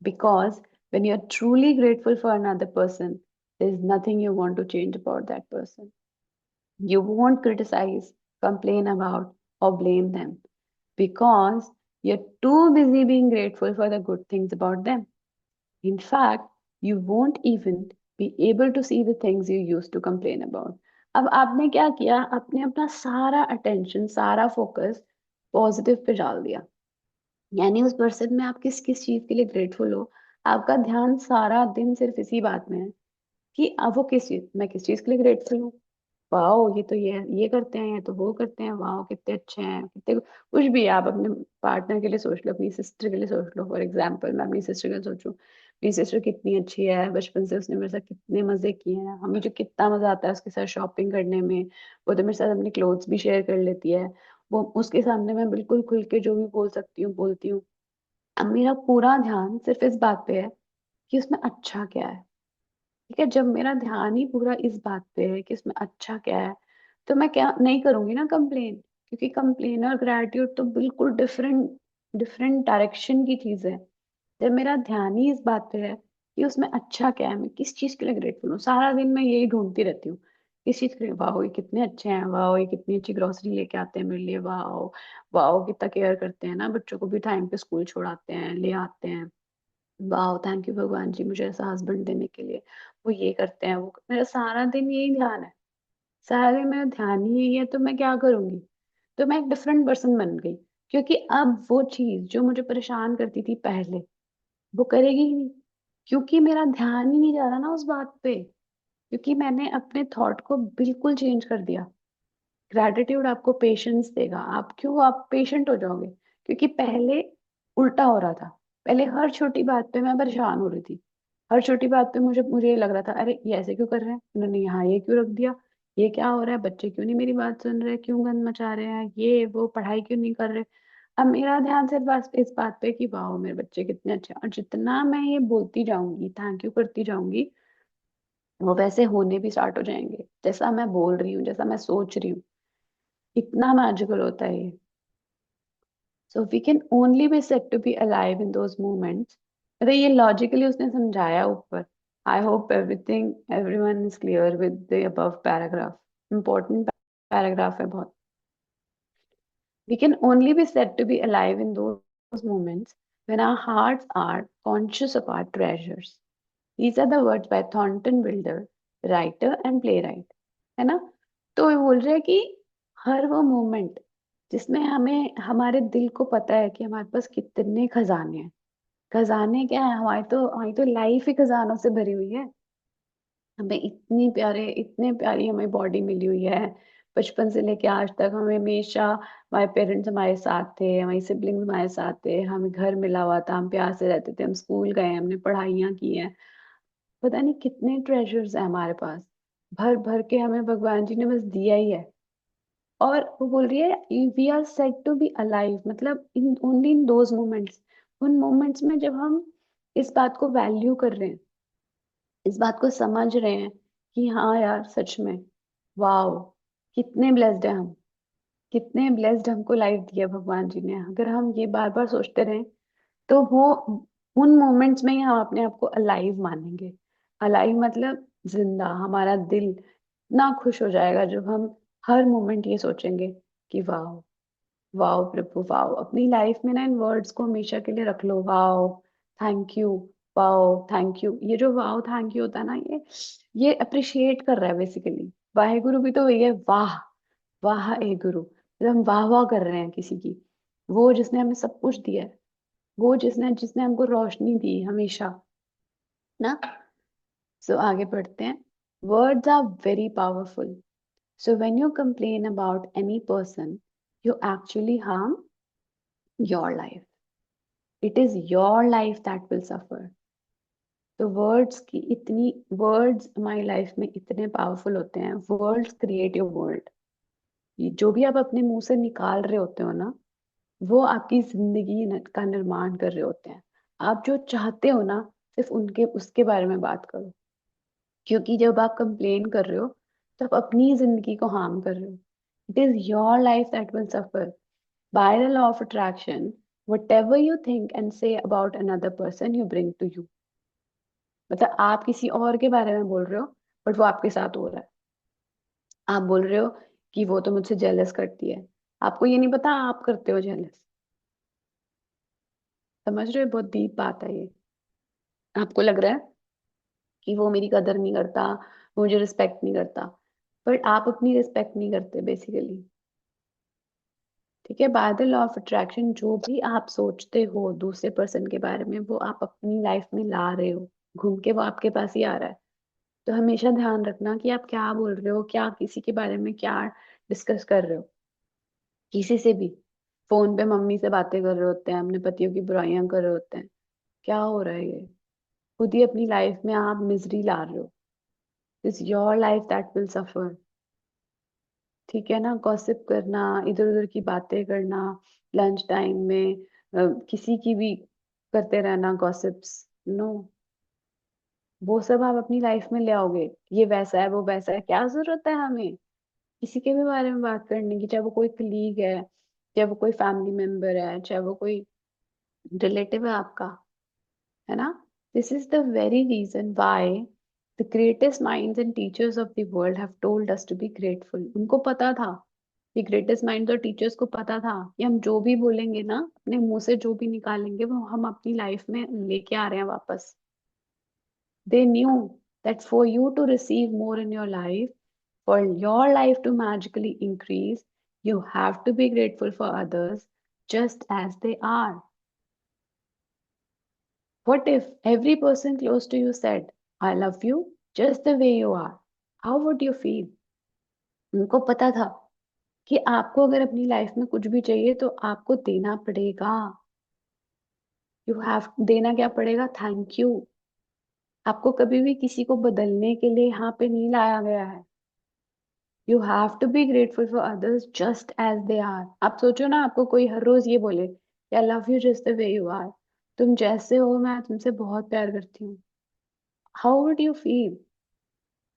because when you're truly grateful for another person, there's nothing you want to change about that person. You won't criticize, complain about, or blame them, because you're too busy being grateful for the good things about them. In fact, you won't even be able to see the things you used to complain about. अब आपने क्या किया, आपने अपना सारा attention, सारा focus positive pay डाल दिया। यानी उस पर्सन में आप किस किस चीज के लिए ग्रेटफुल हो, आपका ध्यान सारा दिन सिर्फ इसी बात में है कि अब वो किस चीज, मैं किस चीज के लिए ग्रेटफुल हूँ, वाओ ये तो ये करते हैं, ये तो वो करते हैं, वाओ कितने अच्छे हैं, कितने कुछ भी। आप अपने पार्टनर के लिए सोच लो, अपनी सिस्टर के लिए सोच लो। फॉर एग्जाम्पल मैं अपनी सिस्टर के लिए सोचूं, मेरी सिस्टर कितनी अच्छी है, बचपन से उसने मेरे साथ कितने मजे किए हैं, हमें जो कितना मजा आता है उसके साथ शॉपिंग करने में। वो तो मेरे साथ अपनी क्लोथ्स भी शेयर कर लेती है। वो उसके सामने मैं बिल्कुल खुल के जो भी बोल सकती हूँ बोलती हूँ। अब मेरा पूरा ध्यान सिर्फ इस बात पे है कि उसमें अच्छा क्या है। ठीक है, जब मेरा ध्यान ही पूरा इस बात पे है कि इसमें अच्छा क्या है, तो मैं क्या नहीं करूंगी ना कंप्लेन। क्योंकि कंप्लेन और ग्रैटिट्यूड तो बिल्कुल डिफरेंट डिफरेंट डायरेक्शन की चीज है। जब मेरा ध्यान ही इस बात पे है कि उसमें अच्छा क्या है, मैं किस चीज के लिए ग्रेटफुल हूँ, सारा दिन मैं यही ढूंढती रहती हूँ। किस चीज के लिए, वाह ये कितने अच्छे हैं, वाह ये कितनी अच्छी ग्रोसरी लेके आते हैं मेरे लिए, वाह वाह कितना केयर करते हैं ना, बच्चों को भी टाइम पे स्कूल छोड़ाते हैं ले आते हैं। वाह थैंक यू भगवान जी मुझे ऐसा हस्बैंड देने के लिए। वो ये करते हैं, वो मेरा सारा दिन यही ध्यान है। सारा दिन मेरा ध्यान ही यही है, तो मैं क्या करूंगी? तो मैं एक डिफरेंट पर्सन बन गई। क्योंकि अब वो चीज जो मुझे परेशान करती थी पहले, वो करेगी ही नहीं। क्योंकि मेरा ध्यान ही नहीं जा रहा ना उस बात पे। क्योंकि मैंने अपने थॉट को बिल्कुल चेंज कर दिया। ग्रैटिट्यूड आपको पेशेंस देगा। आप क्यों, आप पेशेंट हो जाओगे। क्योंकि पहले उल्टा हो रहा था। पहले हर छोटी बात पे मैं परेशान हो रही थी। हर छोटी बात पे मुझे मुझे ये लग रहा था, अरे ये ऐसे क्यों कर रहे हैं, उन्होंने यहाँ ये क्यों रख दिया, ये क्या हो रहा है, बच्चे क्यों नहीं मेरी बात सुन रहे, क्यों गंद मचा रहे हैं, ये वो पढ़ाई क्यों नहीं कर रहे। अब मेरा ध्यान सिर्फ बस इस बात पे कि वाह मेरे बच्चे कितने अच्छे हैं। और जितना मैं ये बोलती जाऊंगी, थैंक यू करती जाऊंगी, वो वैसे होने भी स्टार्ट हो जाएंगे। जैसा मैं बोल रही हूँ, जैसा मैं सोच रही हूँ, इतना मैजिकल होता है ये। So we can only be said to be alive in those moments. अरे ये लॉजिकली उसने समझाया ऊपर। I hope everything everyone is clear with the above paragraph. Important paragraph है बहुत। We can only be said to be alive in those moments when our hearts are conscious of our treasures. These are the words by Thornton Wilder, writer and playwright. है ना? तो ये बोल रहे हैं कि हर वो मोमेंट जिसमें हमें हमारे दिल को पता है कि हमारे पास कितने खजाने हैं। खजाने क्या है, हमारी तो लाइफ ही खजानों से भरी हुई है। हमें इतने प्यारी हमें बॉडी मिली हुई है। बचपन से लेके आज तक हमें हमेशा हमारे पेरेंट्स हमारे साथ थे, हमारी सिबलिंग्स हमारे साथ थे, हमें घर मिला हुआ था, हम प्यार से रहते थे, हम स्कूल गए, हमने पढ़ाइयाँ की हैं। पता नहीं कितने ट्रेजर्स है हमारे पास। भर भर के हमें भगवान जी ने बस दिया ही है। और वो बोल रही है we are said to be alive, मतलब in only in those moments. उन मोमेंट्स में जब हम इस बात को वैल्यू कर रहे हैं, इस बात को समझ रहे हैं कि हाँ यार सच में, वाओ कितने ब्लेस्ड है हम, कितने ब्लेस्ड हमको लाइफ दिया भगवान जी ने। अगर हम ये बार बार सोचते रहें, तो वो उन मोमेंट्स में ही हम अपने आप को अलाइव मानेंगे। अलाइव मतलब जिंदा। हमारा दिल इतना खुश हो जाएगा जब हम हर मोमेंट ये सोचेंगे कि वाओ, वाओ प्रभु वाओ। अपनी लाइफ में ना इन वर्ड्स को हमेशा के लिए रख लो, wow thank you, wow thank you. ये जो वाओ थैंक यू होता है ना, ये अप्रिशिएट कर रहा है बेसिकली। वाहेगुरु भी तो वही है, वाह वाह ए गुरु, जब हम वाह वाह कर रहे हैं किसी की, वो जिसने हमें सब कुछ दिया है, वो जिसने जिसने हमको रोशनी दी हमेशा ना। सो आगे बढ़ते हैं। Words are very powerful. So when you complain about any person, you actually harm your life. It is your life that will suffer. तो वर्ड्स हमारी लाइफ में इतने पावरफुल होते हैं। Words create your world. जो भी आप अपने मुंह से निकाल रहे होते हो ना, वो आपकी जिंदगी का निर्माण कर रहे होते हैं। आप जो चाहते हो ना, सिर्फ उनके उसके बारे में बात करो। क्योंकि जब आप कंप्लेन कर रहे हो, तो आप अपनी जिंदगी को हार्म कर रहे हो। It is your life that will suffer. By the law of attraction, whatever you think and say about another person, you bring to you. मतलब आप किसी और के बारे में बोल रहे हो, बट वो आपके साथ हो रहा है। आप बोल रहे हो कि वो तो मुझसे जेलस करती है, आपको ये नहीं पता आप करते हो जेलस। समझ रहे हो, बहुत डीप बात है ये। आपको लग रहा है कि वो मेरी कदर नहीं करता, वो मुझे रिस्पेक्ट नहीं करता, बट आप अपनी रिस्पेक्ट नहीं करते बेसिकली। ठीक है, by the law of attraction जो भी आप सोचते हो दूसरे पर्सन के बारे में, वो आप अपनी लाइफ में ला रहे हो। घूम के वो आपके पास ही आ रहा है। तो हमेशा ध्यान रखना कि आप क्या बोल रहे हो, क्या किसी के बारे में क्या डिस्कस कर रहे हो। किसी से भी फोन पे मम्मी से बातें कर रहे होते हैं, अपने पतियों की बुराइयां कर रहे होते हैं। क्या हो रहा है ये? खुद ही अपनी लाइफ में आप मिजरी ला रहे हो। It's your life that will suffer. ठीक है ना? गॉसिप करना, इधर उधर की बातें करना, लंच टाइम में किसी की भी करते रहना गॉसिप्स, नो। वो सब आप अपनी लाइफ में ले आओगे। ये वैसा है, वो वैसा है, क्या जरूरत है हमें किसी के भी बारे में बात करने की? चाहे वो कोई कलीग है, चाहे वो कोई फैमिली मेंबर है, चाहे वो कोई रिलेटिव है आपका, है ना? This is the very reason why the greatest minds and teachers of the world have told us to be grateful. उनको पता था, ये ग्रेटेस्ट माइंड्स और टीचर्स को पता था कि हम जो भी बोलेंगे ना, अपने मुंह से जो भी निकालेंगे, वो हम अपनी लाइफ में लेके आ रहे हैं वापस। They knew that for you to receive more in your life, for your life to magically increase, you have to be grateful for others just as they are. What if every person close to you said, I love you just the way you are? How would you feel? उनको पता था कि आपको अगर अपनी life में कुछ भी चाहिए तो आपको देना पड़ेगा। यू हैव देना क्या पड़ेगा? Thank you. आपको कभी भी किसी को बदलने के लिए यहाँ पे नहीं लाया गया है। You have to be grateful for others just as they are. आप सोचो ना, आपको कोई हर रोज ये बोले, I love you just the way you are, तुम जैसे हो मैं तुमसे बहुत प्यार करती हूँ। How would you feel?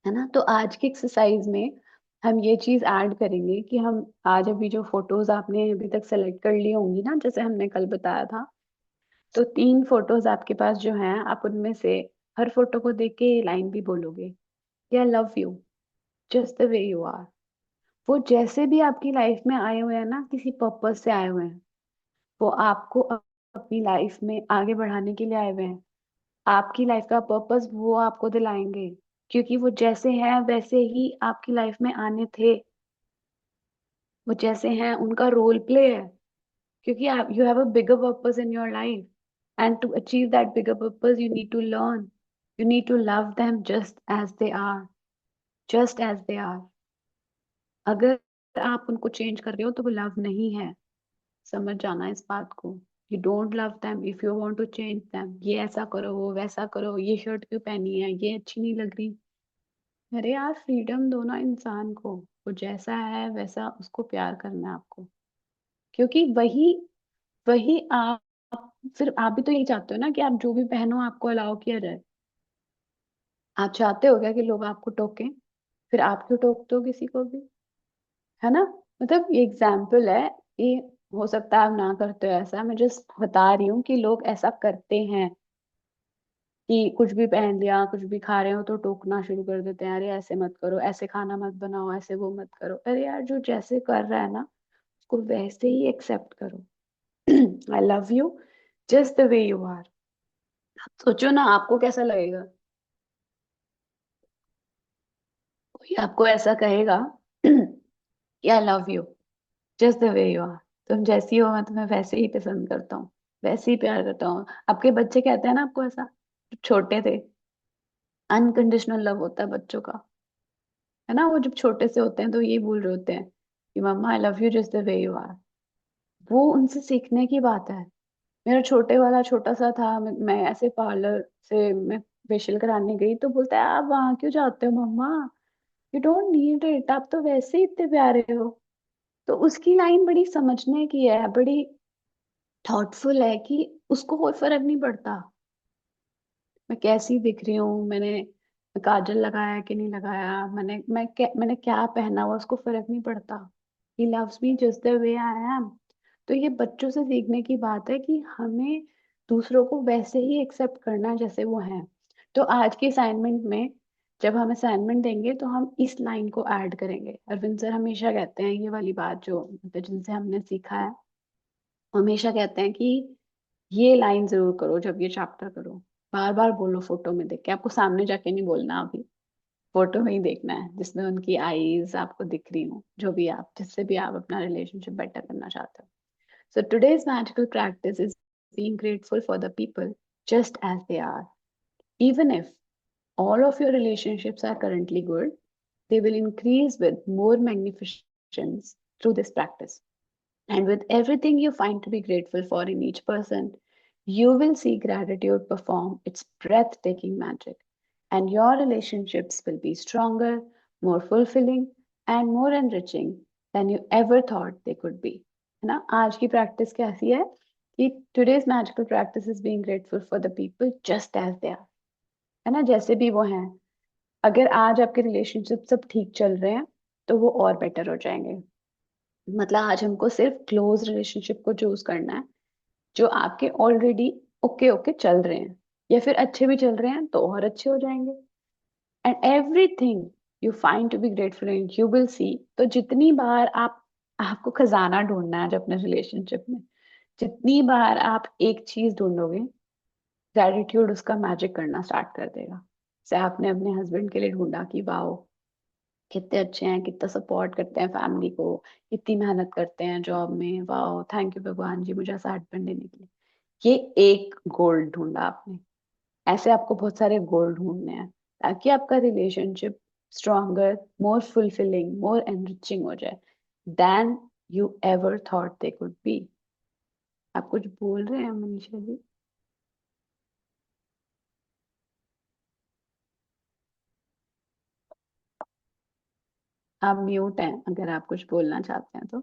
है ना? तो आज की एक्सरसाइज में हम ये चीज ऐड करेंगे कि हम आज अभी जो फोटोज आपने अभी तक सेलेक्ट कर ली होंगी ना, जैसे हमने कल बताया था, तो 3 फोटोज आपके पास जो हैं, आप उनमें से हर फोटो को देख के ये लाइन भी बोलोगे, I love you just the way you are. वो जैसे भी आपकी लाइफ में आए हुए हैं ना, किसी पर्पस से आए हुए हैं, वो आपको अपनी लाइफ में आगे बढ़ाने के लिए आए हुए हैं। आपकी लाइफ का पर्पस वो आपको दिलाएंगे, क्योंकि वो जैसे हैं वैसे ही आपकी लाइफ में आने थे। वो जैसे हैं उनका रोल प्ले है, क्योंकि आप you have a bigger purpose in your life, and to achieve that bigger purpose you need to learn, you need to love them just as they are, just as they are. अगर आप उनको change कर रहे हो तो वो love नहीं है। समझ जाना इस बात को। You don't love them if you want to change them. ये ऐसा करो, वो वैसा करो, ये शर्ट क्यों पहनी है, ये अच्छी नहीं लग रही। अरे यार, फ्रीडम दो ना इंसान को। वो जैसा है वैसा उसको प्यार करना है आपको, क्योंकि वही वही आप। फिर आप भी तो यही चाहते हो ना कि आप जो भी पहनो आपको अलाउ किया जाए। आप चाहते हो क्या कि लोग आपको टोकें? फिर आप क्यों टोकते हो किसी को भी? है ना? मतलब ये एग्जाम्पल है। ये हो सकता है आप ना करते हो ऐसा, मैं जस्ट बता रही हूँ कि लोग ऐसा करते हैं कि कुछ भी पहन लिया, कुछ भी खा रहे हो तो टोकना शुरू कर देते हैं, अरे ऐसे मत करो, ऐसे खाना मत बनाओ, ऐसे वो मत करो। अरे यार, जो जैसे कर रहा है ना, उसको वैसे ही एक्सेप्ट करो। I love you just the way you are. सोचो ना, आपको कैसा लगेगा? कोई आपको ऐसा कहेगा कि I love you just the way you are, तुम जैसी हो मैं तुम्हें वैसे ही पसंद करता हूँ, वैसे ही प्यार करता हूँ। आपके बच्चे कहते हैं ना आपको ऐसा, जब छोटे थे। अनकंडीशनल लव होता है बच्चों का, है ना? वो जब छोटे से होते हैं तो ये बोल रहे होते हैं कि mama I love you just the way you are. वो उनसे सीखने की बात है। मेरा छोटे वाला छोटा सा था, मैं ऐसे पार्लर से मैं फेशियल कराने गई तो बोलता है, आप वहां क्यों जाते हो मम्मा, यू डोंट नीड इट, आप तो वैसे ही इतने प्यारे हो। तो उसकी लाइन बड़ी समझने की है, बड़ी थॉटफुल है, कि उसको कोई फर्क नहीं पड़ता मैं कैसी दिख रही हूँ, मैंने काजल लगाया कि नहीं लगाया, मैंने क्या पहना हुआ, उसको फर्क नहीं पड़ता। He loves me just the way I am. तो ये बच्चों से सीखने की बात है कि हमें दूसरों को वैसे ही एक्सेप्ट करना है जैसे वो हैं। तो आज के असाइनमेंट में जब हम असाइनमेंट देंगे तो हम इस लाइन को ऐड करेंगे। अरविंद सर हमेशा कहते हैं ये वाली बात, जो मतलब जिनसे हमने सीखा है, हमेशा कहते हैं कि ये लाइन जरूर करो जब ये चैप्टर करो। बार बार बोलो फोटो में देख के, आपको सामने जाके नहीं बोलना, अभी फोटो में ही देखना है जिसमें उनकी आईज आपको दिख रही हो, जो भी आप जिससे भी आप अपना रिलेशनशिप बेटर करना चाहते हो। So today's magical practice is being grateful for the people just as they are, even if all of your relationships are currently good, they will increase with more magnificence through this practice. And with everything you find to be grateful for in each person, you will see gratitude perform its breathtaking magic. And your relationships will be stronger, more fulfilling, and more enriching than you ever thought they could be. है ना? आज की practice कैसी है कि today's magical practice is being grateful for the people just as they are. है ना? जैसे भी वो हैं. अगर आज आपके रिलेशनशिप सब ठीक चल रहे हैं तो वो और बेटर हो जाएंगे. मतलब आज हमको सिर्फ क्लोज रिलेशनशिप को चूज करना है जो आपके ऑलरेडी ओके ओके चल रहे हैं, या फिर अच्छे भी चल रहे हैं तो और अच्छे हो जाएंगे. And everything you find to be grateful in, you will see. तो जितनी बार आपको खजाना ढूंढना है आज अपने रिलेशनशिप में, जितनी बार आप एक चीज ढूंढोगे, ग्रेटिट्यूड उसका मैजिक करना स्टार्ट कर देगा. जैसे आपने अपने हस्बैंड के लिए ढूंढा कि वाओ कितने अच्छे हैं, कितना सपोर्ट करते हैं फैमिली को, कितनी मेहनत करते हैं जॉब में, वाओ थैंक यू भगवान जी मुझे ऐसा हस्बैंड देने के लिए. ये एक गोल्ड ढूंढा आपने. ऐसे आपको बहुत सारे गोल्ड ढूंढने हैं ताकि आपका relationship stronger, more fulfilling, more enriching हो जाए then you ever thought they could be. आप कुछ बोल रहे हैं मनीषा जी? आप म्यूट हैं अगर आप कुछ बोलना चाहते हैं तो.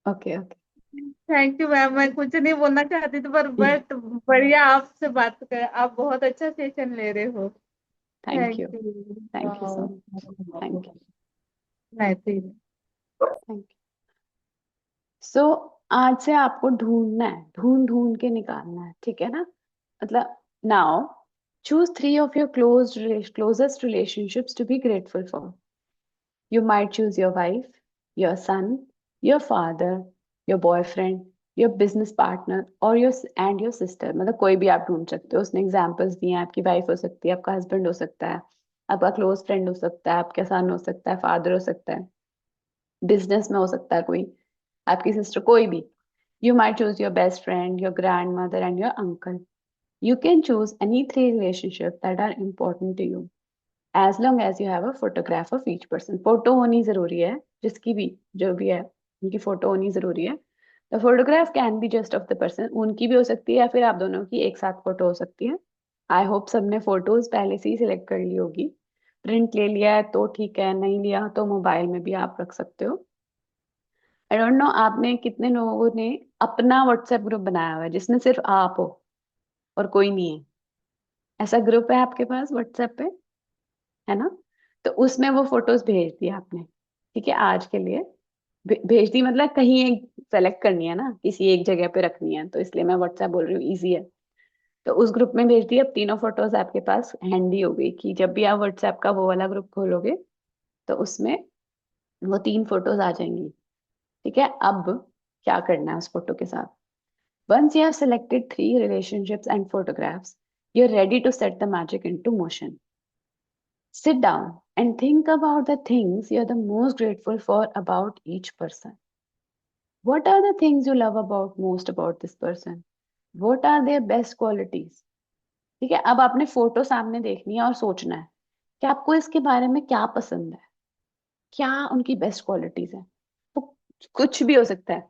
Okay okay. Thank you ma'am, मैं कुछ नहीं बोलना चाहती थी पर बट बढ़िया आपसे बात कर, आप बहुत अच्छा सेशन ले रहे हो. Thank you. Thank you. Thank you so much. Thank you. नहीं थैंक यू. सो आज से आपको ढूंढना है, ढूंढ ढूंढ के निकालना है, ठीक है ना? मतलब now choose 3 of your closest relationships to be grateful for. You might choose your wife, your son, your father, your boyfriend, your business partner or your sister. मतलब कोई भी आप ढूंढ सकते हो. उसने एग्जांपल्स दिए हैं. आपकी वाइफ हो सकती है, आपका हस्बैंड हो सकता है, आपका क्लोज फ्रेंड हो सकता है, आपका सन हो सकता है, फादर हो सकता है, बिजनेस में हो सकता है कोई, आपकी सिस्टर, कोई भी. You might choose your best friend, your grandmother and your uncle. You can choose any 3 relationships that are important to you as long as you have a photograph of each person. Photo होनी जरूरी है, जिसकी भी जो भी है उनकी photo होनी जरूरी है. The photograph can be just of the person. उनकी भी हो सकती है या फिर आप दोनों की एक साथ फोटो हो सकती है. आई होप सबने फोटोज पहले से ही सिलेक्ट कर ली होगी. प्रिंट ले लिया है तो ठीक है, नहीं लिया तो मोबाइल में भी आप रख सकते हो. आई डोंट नो आपने कितने लोगों ने अपना व्हाट्सएप ग्रुप बनाया हुआ है जिसमें सिर्फ आप हो और कोई नहीं है. ऐसा ग्रुप है आपके पास व्हाट्सएप पे, है ना? तो उसमें वो फोटोज भेज दी आपने, ठीक है, आज के लिए. भेज दी मतलब कहीं एक सेलेक्ट करनी है ना, किसी एक जगह पे रखनी है, तो इसलिए मैं व्हाट्सएप बोल रही हूँ, इजी है. तो उस ग्रुप में भेज दी. अब तीनों फोटोज आपके पास हैंडी हो गई कि जब भी आप व्हाट्सएप का वो वाला ग्रुप खोलोगे तो उसमें वो 3 फोटोज आ जाएंगी. ठीक है. अब क्या करना है उस फोटो के साथ? Once you have selected 3 relationships and photographs, you're ready to set the magic into motion. Sit down and think about the things you're the most grateful for about each person. What are the things you love most about this person? What are their best qualities? ठीक है. अब आपने photo सामने देखनी है और सोचना है कि आपको इसके बारे में क्या पसंद है, क्या उनकी बेस्ट क्वालिटीज है. तो कुछ भी हो सकता है.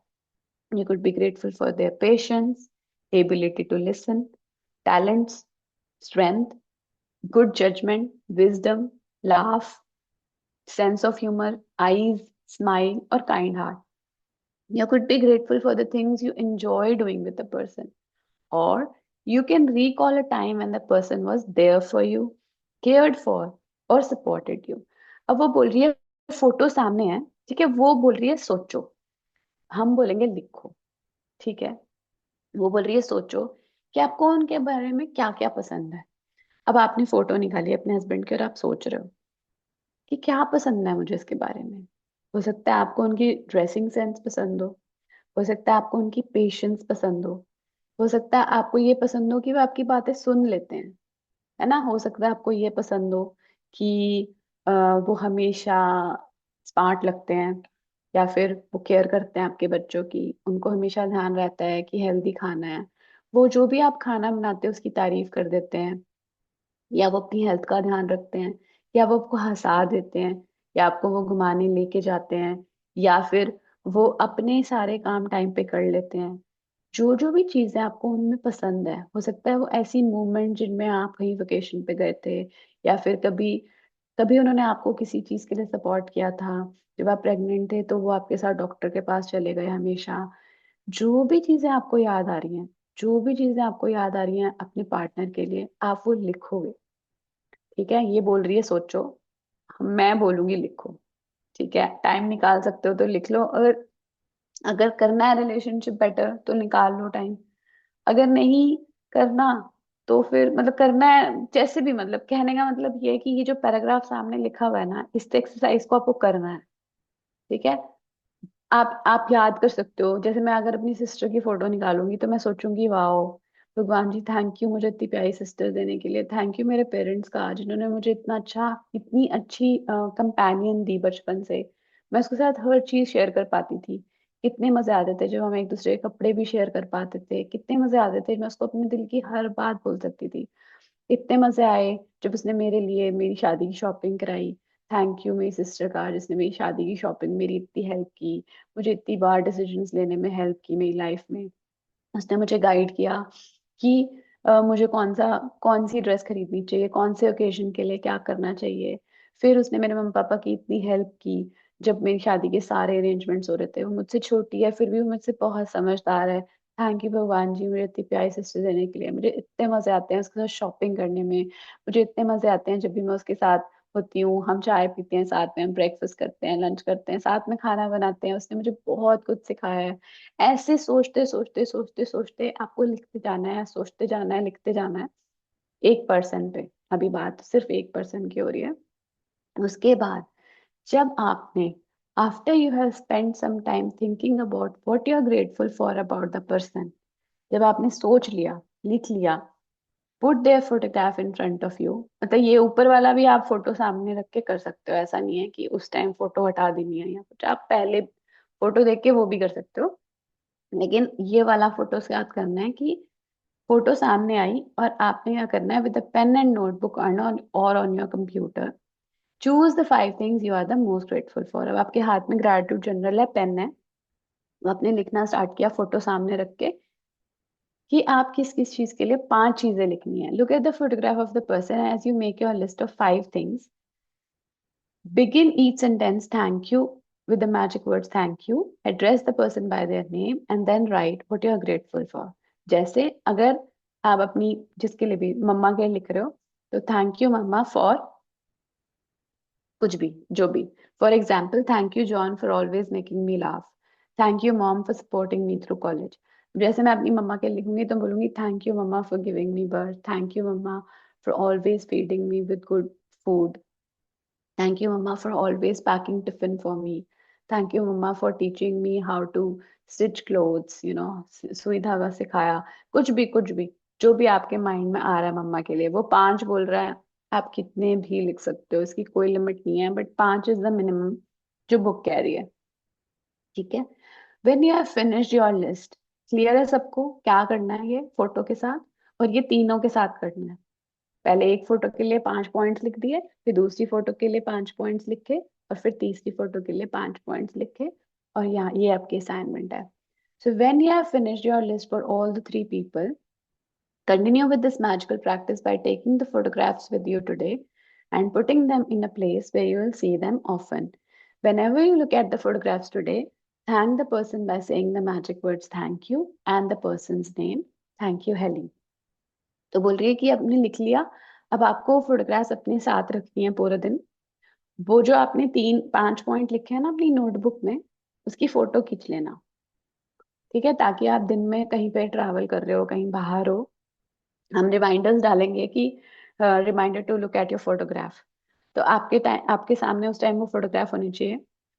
You could be grateful for their patience, ability to listen, talents, strength, good judgment, wisdom, laugh, sense of humor, eyes, smile, or kind heart. You could be grateful for the things you enjoy doing with the person. Or you can recall a time when the person was there for you, cared for, or supported you. अब वो बोल रही है photo सामने है, ठीक है, वो बोल रही है सोचो. हम बोलेंगे लिखो. ठीक है. वो बोल रही है सोचो कि आपको उनके बारे में क्या क्या पसंद है. अब आपने फोटो निकाली अपने हस्बैंड की और आप सोच रहे हो कि क्या पसंद है मुझे इसके बारे में. हो सकता है आपको उनकी ड्रेसिंग सेंस पसंद हो सकता है आपको उनकी पेशेंस पसंद हो सकता है आपको ये पसंद हो कि वो आपकी बातें सुन लेते हैं, है ना? हो सकता है आपको ये पसंद हो कि वो हमेशा स्मार्ट लगते हैं, या फिर वो केयर करते हैं आपके बच्चों की, उनको हमेशा ध्यान रहता है कि हेल्दी खाना है, वो जो भी आप खाना बनाते हैं उसकी तारीफ कर देते हैं, या वो अपनी हेल्थ का ध्यान रखते हैं, या वो आपको हंसा देते हैं, या आपको वो घुमाने लेके जाते हैं, या फिर वो अपने सारे काम टाइम पे कर लेते हैं, जो जो भी चीजें आपको उनमें पसंद है, हो सकता है वो ऐसी मूवमेंट जिनमें आप कहीं वेकेशन पे गए थे, या फिर कभी कभी उन्होंने आपको किसी चीज के लिए सपोर्ट किया था, जब आप प्रेग्नेंट थे तो वो आपके साथ डॉक्टर के पास चले गए हमेशा। जो भी चीजें आपको याद आ रही हैं, जो भी चीजें आपको याद आ रही हैं अपने पार्टनर के लिए, आप वो लिखोगे। ठीक है, ये बोल रही है सोचो, मैं बोलूंगी लिखो। ठीक है, टाइम निकाल सकते हो तो लिख लो, अगर अगर करना है रिलेशनशिप बेटर तो निकाल लो टाइम, अगर नहीं करना तो फिर मतलब करना है जैसे भी, मतलब कहने का मतलब ये है कि ये जो पैराग्राफ सामने लिखा हुआ है ना, इस एक्सरसाइज को आपको करना है। ठीक है, आप याद कर सकते हो, जैसे मैं अगर अपनी सिस्टर की फोटो निकालूंगी तो मैं सोचूंगी वाओ, भगवान जी थैंक यू मुझे इतनी प्यारी सिस्टर देने के लिए, थैंक यू मेरे पेरेंट्स का जिन्होंने मुझे इतना अच्छा, इतनी अच्छी कंपेनियन दी बचपन से, मैं उसके साथ हर चीज शेयर कर पाती थी। कितने मजे आते थे जब हम एक दूसरे के कपड़े भी शेयर कर पाते थे, कितने मजे आते थे, मैं उसको अपने दिल की हर बात बोल सकती थी। इतने मजे आए जब उसने मेरे लिए मेरी शादी की शॉपिंग कराई, थैंक यू मेरी सिस्टर का जिसने मेरी शादी की शॉपिंग मेरी इतनी हेल्प की, मुझे इतनी बार डिसीजंस लेने में हेल्प की मेरी लाइफ में, उसने मुझे गाइड किया कि मुझे कौन सी ड्रेस खरीदनी चाहिए, कौन से ओकेजन के लिए क्या करना चाहिए। फिर उसने मेरे मम्मी पापा की इतनी हेल्प की जब मेरी शादी के सारे अरेंजमेंट्स हो रहे थे, वो मुझसे छोटी है फिर भी वो मुझसे बहुत समझदार है। थैंक यू भगवान जी मुझे इतनी प्यारी सिस्टर देने के लिए, मुझे इतने मजे आते हैं उसके साथ शॉपिंग करने में, मुझे इतने मजे आते हैं जब भी मैं उसके साथ होती हूँ, हम चाय पीते हैं साथ में, हम ब्रेकफास्ट करते हैं, लंच करते हैं साथ में, खाना बनाते हैं, उसने मुझे बहुत कुछ सिखाया है। ऐसे सोचते सोचते सोचते सोचते आपको लिखते जाना है, सोचते जाना है, लिखते जाना है। 1% पे अभी बात सिर्फ 1% की हो रही है। उसके बाद जब आपने, after you have spend some time thinking about what you are grateful for about the person, जब आपने सोच लिया, लिख लिया, put their photograph in front of you, मतलब ये ऊपर वाला भी आप फोटो सामने रख के कर सकते हो, ऐसा नहीं है कि उस टाइम फोटो हटा देनी है या कुछ, आप पहले फोटो देख के वो भी कर सकते हो, लेकिन ये वाला फोटो से याद करना है कि फोटो सामने आई और आपने क्या करना है, with a pen and notebook or on your computer, choose the 5 things you are the most grateful for. अब आपके हाथ में ग्रेटिट्यूड जनरल है, पेन है, वो आपने लिखना स्टार्ट किया फोटो सामने रख के कि आप किस किस चीज के लिए 5 चीजें लिखनी है। Look at the photograph of the person as you make your list of 5 things, begin each sentence thank you with the magic words thank you, address the person by their name and then write what you are grateful for। जैसे अगर आप अपनी जिसके लिए भी मम्मा के लिए लिख रहे हो तो थैंक यू मम्मा फॉर कुछ भी, जो भी, for example thank you John for always making me laugh, thank you mom for supporting me through college. जैसे मैं अपनी मम्मा के लिए लिखूंगी तो बोलूंगी thank you mama for giving me birth, thank you mama for always feeding me with good food, thank you, Mama, for always packing tiffin for me. Thank you, Mama, for teaching me how to stitch clothes, सुई धागा सिखाया। कुछ भी जो भी आपके mind में आ रहा है मम्मा के लिए, वो 5 बोल रहा है, आप कितने भी लिख सकते हो, इसकी कोई लिमिट नहीं है, बट 5 इज द मिनिमम जो बुक कह रही है। ठीक है, when you have finished your list, clear है सबको क्या करना है ये फोटो के साथ, और ये तीनों के साथ करना है। पहले एक फोटो के लिए 5 पॉइंट्स लिख दिए, फिर दूसरी फोटो के लिए 5 पॉइंट्स लिखे, और फिर तीसरी फोटो के लिए 5 पॉइंट्स लिखे, और यहाँ ये आपकी असाइनमेंट है। सो when you have finished your list for all the 3 people, continue with this magical practice by taking the photographs with you today and putting them in a place where you will see them often. Whenever you look at the photographs today, thank the person by saying the magic words thank you and the person's name. Thank you, Helen. तो बोल रही है कि आपने लिख लिया, अब आपको फोटोग्राफ्स अपने साथ रखनी है पूरे दिन। वो जो आपने 3-5 पॉइंट लिखे हैं ना अपनी नोटबुक में, उसकी फोटो खींच लेना। ठीक है, ताकि आप दिन में कहीं पे ट्रैवल कर रहे हो, कहीं बाहर हो, हम रिमाइंडर्स डालेंगे कि reminder to look at your photograph, तो आपके सामने उस टाइम वो फोटोग्राफ होनी चाहिए।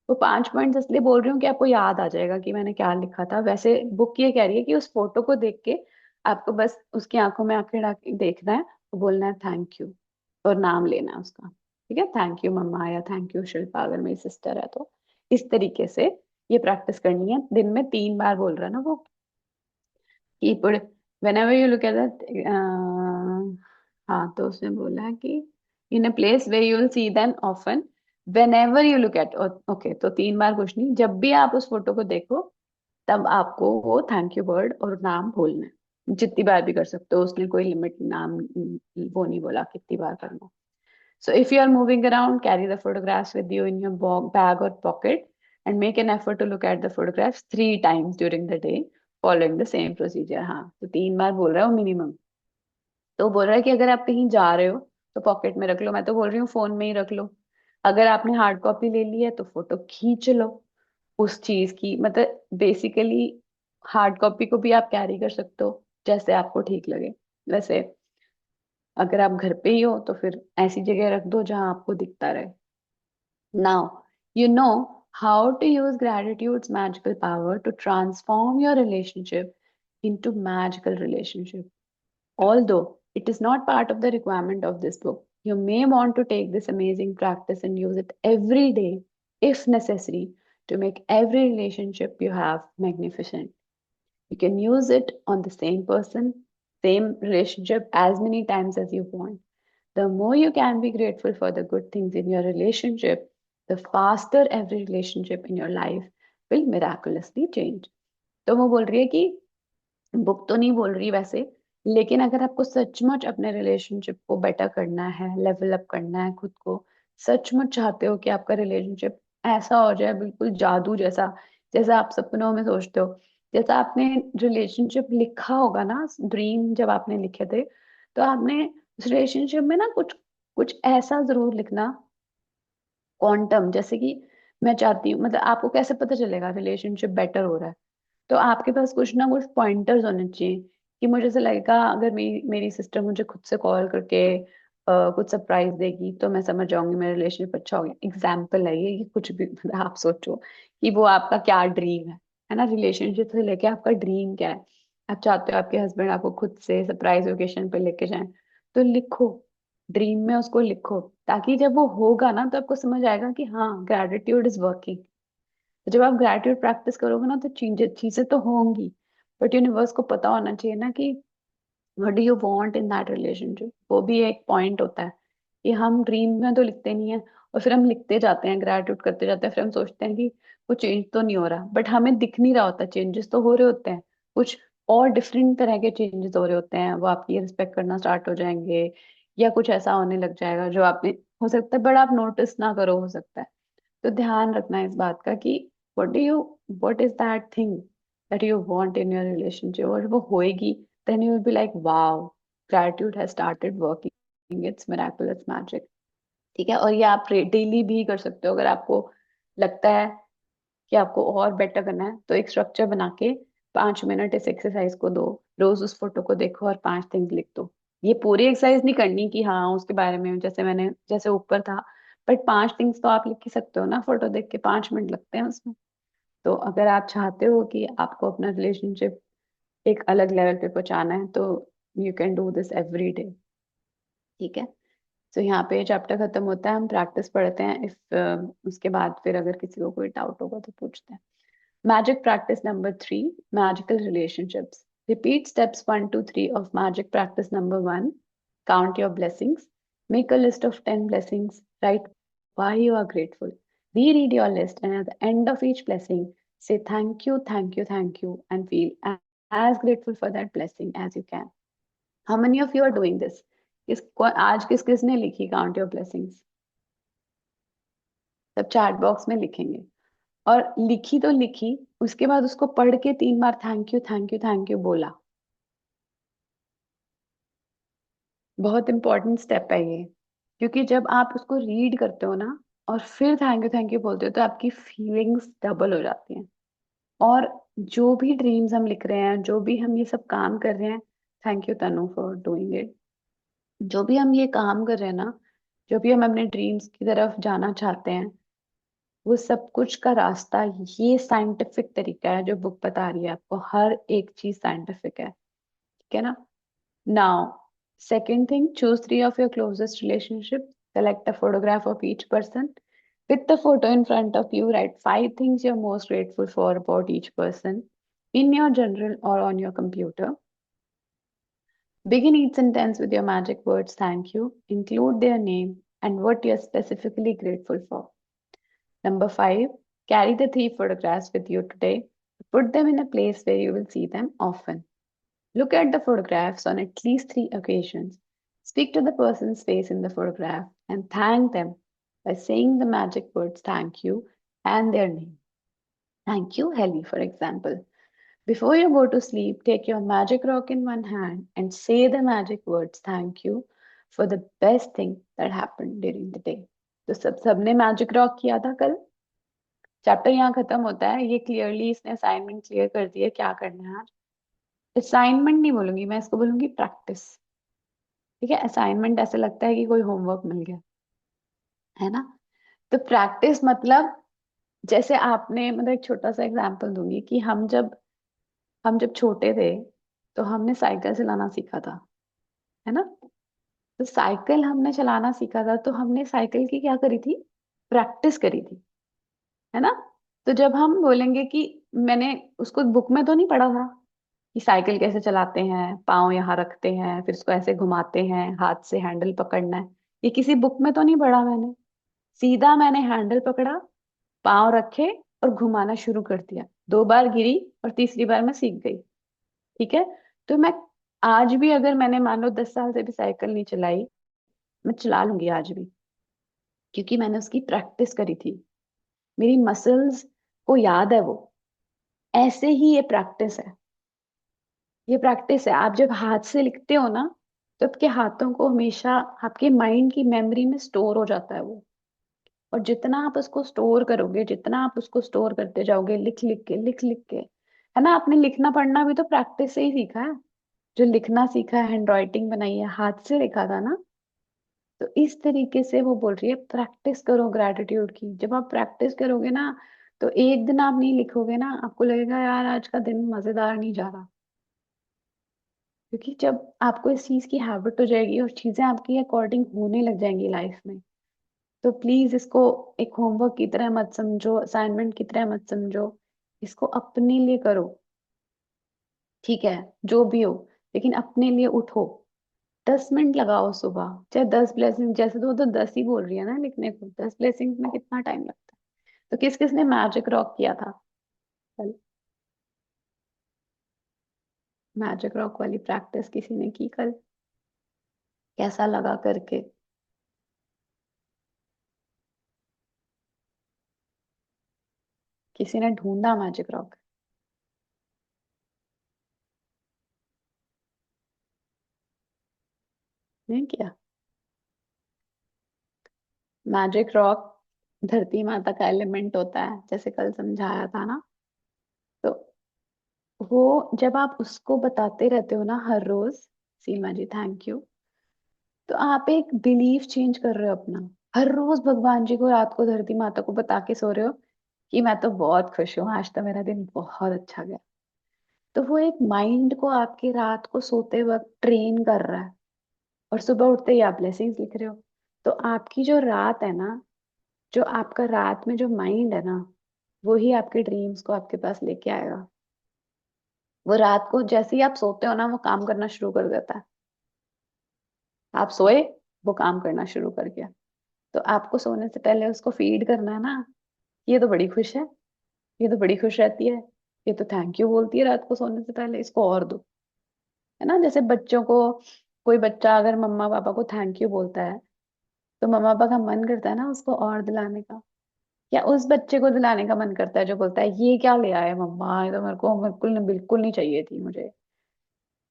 वो 5 पॉइंट्स इसलिए बोल रही हूँ कि आपको याद आ जाएगा कि मैंने क्या लिखा था। वैसे बुक ये कह रही है कि उस फोटो को देख के आपको बस उसकी आंखों में आंखें डाल के देखना है, तो बोलना है थैंक यू और नाम लेना है उसका। ठीक है, थैंक यू मम्मा या थैंक यू शिल्पा अगर मेरी सिस्टर है तो, इस तरीके से ये प्रैक्टिस करनी है। दिन में 3 बार बोल रहा है ना वो, कि whenever you look at that, हाँ, तो उसने बोला है कि in a place where you will see them often, whenever you look at, okay, तो 3 बार कुछ नहीं, जब भी आप उस फोटो को देखो तब आपको वो थैंक यू वर्ड और नाम बोलना है। जितनी बार भी कर सकते हो, उसने कोई लिमिट नाम वो नहीं बोला कितनी बार करना। So if you are moving around, carry the photographs with you in your bag or pocket and make an effort to look at the photographs 3 times during the day, following the same procedure. हाँ, तो 3 बार बोल रहा है minimum. तो बोल रहा है कि अगर आप कहीं जा रहे हो तो पॉकेट में रख लो, मैं तो बोल रही हूँ फोन में ही रख लो। अगर आपने हार्ड कॉपी ले ली है तो फोटो खींच लो उस चीज की। मतलब बेसिकली हार्ड कॉपी को भी आप कैरी कर सकते हो जैसे आपको ठीक लगे। वैसे अगर आप घर पे ही हो तो फिर ऐसी जगह रख दो जहां आपको दिखता रहे। Now, you know how to use gratitude's magical power to transform your relationship into magical relationship. Although it is not part of the requirement of this book, you may want to take this amazing practice and use it every day, if necessary, to make every relationship you have magnificent. You can use it on the same person, same relationship as many times as you want. The more you can be grateful for the good things in your relationship, the faster every relationship in your life will miraculously change. तो वो बोल रही है कि book तो नहीं बोल रही वैसे, लेकिन अगर आपको सचमुच अपने रिलेशनशिप को बेटर करना है, लेवल अप करना है खुद को, सचमुच चाहते हो कि आपका रिलेशनशिप ऐसा हो जाए बिल्कुल जादू जैसा, जैसा आप सपनों में सोचते हो, जैसा आपने रिलेशनशिप लिखा होगा ना, ड्रीम जब आपने लिखे थे, तो आपने उस रिलेशनशिप में ना कुछ कुछ ऐसा जरूर लिखना, क्वांटम, जैसे कि मैं चाहती हूँ, मतलब आपको कैसे पता चलेगा रिलेशनशिप बेटर हो रहा है? तो आपके पास कुछ ना कुछ पॉइंटर्स होने चाहिए कि मुझे ऐसा लगेगा अगर मेरी सिस्टर मुझे खुद से कॉल करके कुछ सरप्राइज देगी तो मैं समझ जाऊंगी मेरा रिलेशनशिप अच्छा हो गया। एग्जाम्पल है ये, कि कुछ भी मतलब आप सोचो कि वो आपका क्या ड्रीम है ना, रिलेशनशिप से लेके आपका ड्रीम क्या है। आप चाहते हो आपके हस्बैंड आपको खुद से सरप्राइज ओकेशन पे लेके जाएं, तो लिखो, ड्रीम में उसको लिखो, ताकि जब वो होगा ना तो आपको समझ आएगा कि हाँ, ग्रेटिट्यूड इज वर्किंग। तो जब आप ग्रेटिट्यूड प्रैक्टिस करोगे ना तो चीजें चीजें तो होंगी, बट यूनिवर्स को पता होना चाहिए ना कि what do you want in that relationship. वो भी एक पॉइंट होता है कि हम ड्रीम में तो लिखते नहीं है, और फिर हम लिखते जाते हैं, ग्रेटिट्यूड करते जाते हैं, फिर हम सोचते हैं कि कुछ चेंज तो नहीं हो रहा, बट हमें दिख नहीं रहा होता, चेंजेस तो हो रहे होते हैं, कुछ और डिफरेंट तरह के चेंजेस हो रहे होते हैं। वो आपकी रिस्पेक्ट करना स्टार्ट हो जाएंगे, या कुछ ऐसा होने लग जाएगा जो आपने, हो सकता है बड़ा आप नोटिस ना करो, हो सकता है। तो ध्यान रखना इस बात का कि what do you what is that thing that you want in your relationship, और वो होएगी, then you will be like wow, gratitude has started working its miraculous magic। ठीक है, और ये आप डेली भी कर सकते हो। अगर आपको लगता है कि आपको और बेटर करना है तो एक स्ट्रक्चर बना के 5 मिनट इस एक्सरसाइज को दो, रोज उस फोटो को देखो और 5 थिंग्स लिख दो। ये पूरी एक्सरसाइज नहीं करनी कि हाँ उसके बारे में जैसे मैंने जैसे ऊपर था, बट 5 थिंग्स तो आप लिख ही सकते हो ना, फोटो देख के 5 मिनट लगते हैं उसमें। तो अगर आप चाहते हो कि आपको अपना रिलेशनशिप एक अलग लेवल पे पहुंचाना है तो you can do this every day. ठीक है, तो यहाँ पे चैप्टर खत्म होता है, हम प्रैक्टिस पढ़ते हैं। इफ उसके बाद फिर अगर किसी को कोई डाउट होगा तो पूछते हैं। Magic practice number 3, magical relationships. Repeat steps 1 to 3 of magic practice number 1. Count your blessings. Make a list of 10 blessings. Write why you are grateful. Reread your list, and at the end of each blessing, say thank you, thank you, thank you, and feel as grateful for that blessing as you can. How many of you are doing this? आज किसने लिखी count your blessings? सब chat box में लिखेंगे। और लिखी तो लिखी, उसके बाद उसको पढ़ के 3 बार thank you thank you thank you बोला। बहुत इंपॉर्टेंट स्टेप है ये, क्योंकि जब आप उसको रीड करते हो ना और फिर थैंक यू बोलते हो तो आपकी फीलिंग्स डबल हो जाती हैं। और जो भी ड्रीम्स हम लिख रहे हैं, जो भी हम ये सब काम कर रहे हैं, thank you Tanu for doing it. जो भी हम ये काम कर रहे हैं ना, जो भी हम अपने ड्रीम्स की तरफ जाना चाहते हैं, वो सब कुछ का रास्ता ये साइंटिफिक तरीका है जो बुक बता रही है आपको। हर एक चीज साइंटिफिक है, ठीक है ना। Now second thing, choose 3 of your closest relationship, select a photograph of each person, With the photo in front of you, write 5 things you're most grateful for about each person in your journal or on your computer. Begin each sentence with your magic words thank you. Include their name and what you're specifically grateful for. Number 5, carry the 3 photographs with you today. Put them in a place where you will see them often. Look at the photographs on at least 3 occasions. Speak to the person's face in the photograph and thank them by saying the magic words thank you and their name. Thank you, Helly, for example. Before you go to sleep, take your magic rock in one hand and say the magic words thank you for the best thing that happened during the day. तो सबने magic rock किया था कल. Chapter यहाँ खत्म होता है. ये क्लियरली इसने असाइनमेंट क्लियर कर दिया क्या करना है आज. असाइनमेंट नहीं बोलूंगी मैं, इसको बोलूंगी प्रैक्टिस. ठीक है, असाइनमेंट ऐसे लगता है कि कोई होमवर्क मिल गया है ना. तो प्रैक्टिस मतलब जैसे आपने, मतलब एक छोटा सा एग्जांपल दूंगी कि हम जब छोटे थे तो हमने साइकिल चलाना सीखा था, है ना. तो साइकिल हमने चलाना सीखा था तो हमने साइकिल की क्या करी थी, प्रैक्टिस करी थी, है ना. तो जब हम बोलेंगे कि मैंने उसको बुक में तो नहीं पढ़ा था कि साइकिल कैसे चलाते हैं, पाँव यहाँ रखते हैं फिर उसको ऐसे घुमाते हैं, हाथ से हैंडल पकड़ना है, ये किसी बुक में तो नहीं पढ़ा मैंने. सीधा मैंने हैंडल पकड़ा, पाँव रखे और घुमाना शुरू कर दिया. 2 बार गिरी और तीसरी बार मैं सीख गई. ठीक है. तो मैं आज भी अगर मैंने मान लो 10 साल से भी साइकिल नहीं चलाई, मैं चला लूंगी आज भी, क्योंकि मैंने उसकी प्रैक्टिस करी थी. मेरी मसल्स को याद है वो. ऐसे ही ये प्रैक्टिस है. ये प्रैक्टिस है. आप जब हाथ से लिखते हो ना तो आपके हाथों को हमेशा आपके माइंड की मेमोरी में स्टोर हो जाता है वो. और जितना आप उसको स्टोर करोगे, जितना आप उसको स्टोर करते जाओगे, लिख लिख के, है ना. आपने लिखना पढ़ना भी तो प्रैक्टिस से ही सीखा है. जो लिखना सीखा है, हैंड राइटिंग बनाई है, हाथ से लिखा था ना. तो इस तरीके से वो बोल रही है प्रैक्टिस करो ग्रैटिट्यूड की. जब आप प्रैक्टिस करोगे ना तो एक दिन आप नहीं लिखोगे ना, आपको लगेगा यार आज का दिन मजेदार नहीं जा रहा. क्योंकि जब आपको इस चीज की हैबिट हो जाएगी और चीजें आपकी अकॉर्डिंग होने लग जाएंगी लाइफ में, तो प्लीज इसको एक होमवर्क की तरह मत समझो, असाइनमेंट की तरह मत समझो. इसको अपने लिए करो. ठीक है, जो भी हो, लेकिन अपने लिए उठो. 10 मिनट लगाओ सुबह, चाहे 10 ब्लेसिंग, जैसे तो वो तो 10 ही बोल रही है ना लिखने को. 10 ब्लेसिंग में कितना टाइम लगता है. तो किस किस ने मैजिक रॉक किया था कल. मैजिक रॉक वाली प्रैक्टिस किसी ने की कल? कैसा लगा करके? किसी ने ढूंढा मैजिक रॉक? नहीं किया. मैजिक रॉक धरती माता का एलिमेंट होता है, जैसे कल समझाया था ना. तो वो जब आप उसको बताते रहते हो ना हर रोज, सीमा जी थैंक यू, तो आप एक बिलीफ चेंज कर रहे हो अपना. हर रोज भगवान जी को, रात को धरती माता को बता के सो रहे हो कि मैं तो बहुत खुश हूँ, आज तो मेरा दिन बहुत अच्छा गया. तो वो एक माइंड को आपके रात को सोते वक्त ट्रेन कर रहा है. और सुबह उठते ही आप ब्लेसिंग्स लिख रहे हो. तो आपकी जो रात है ना, जो आपका रात में जो माइंड है ना, वो ही आपके ड्रीम्स को आपके पास लेके आएगा. वो रात को जैसे ही आप सोते हो ना, वो काम करना शुरू कर देता है. आप सोए, वो काम करना शुरू कर गया. तो आपको सोने से पहले उसको फीड करना है ना. ये तो बड़ी खुश है, ये तो बड़ी खुश रहती है, ये तो थैंक यू बोलती है रात को सोने से पहले, इसको और दो. है ना. जैसे बच्चों को, कोई बच्चा अगर मम्मा पापा को थैंक यू बोलता है तो मम्मा पापा का मन करता है ना उसको और दिलाने का. या उस बच्चे को दिलाने का मन करता है जो बोलता है ये क्या ले आए मम्मा, ये तो मेरे को बिल्कुल बिल्कुल नहीं चाहिए थी मुझे,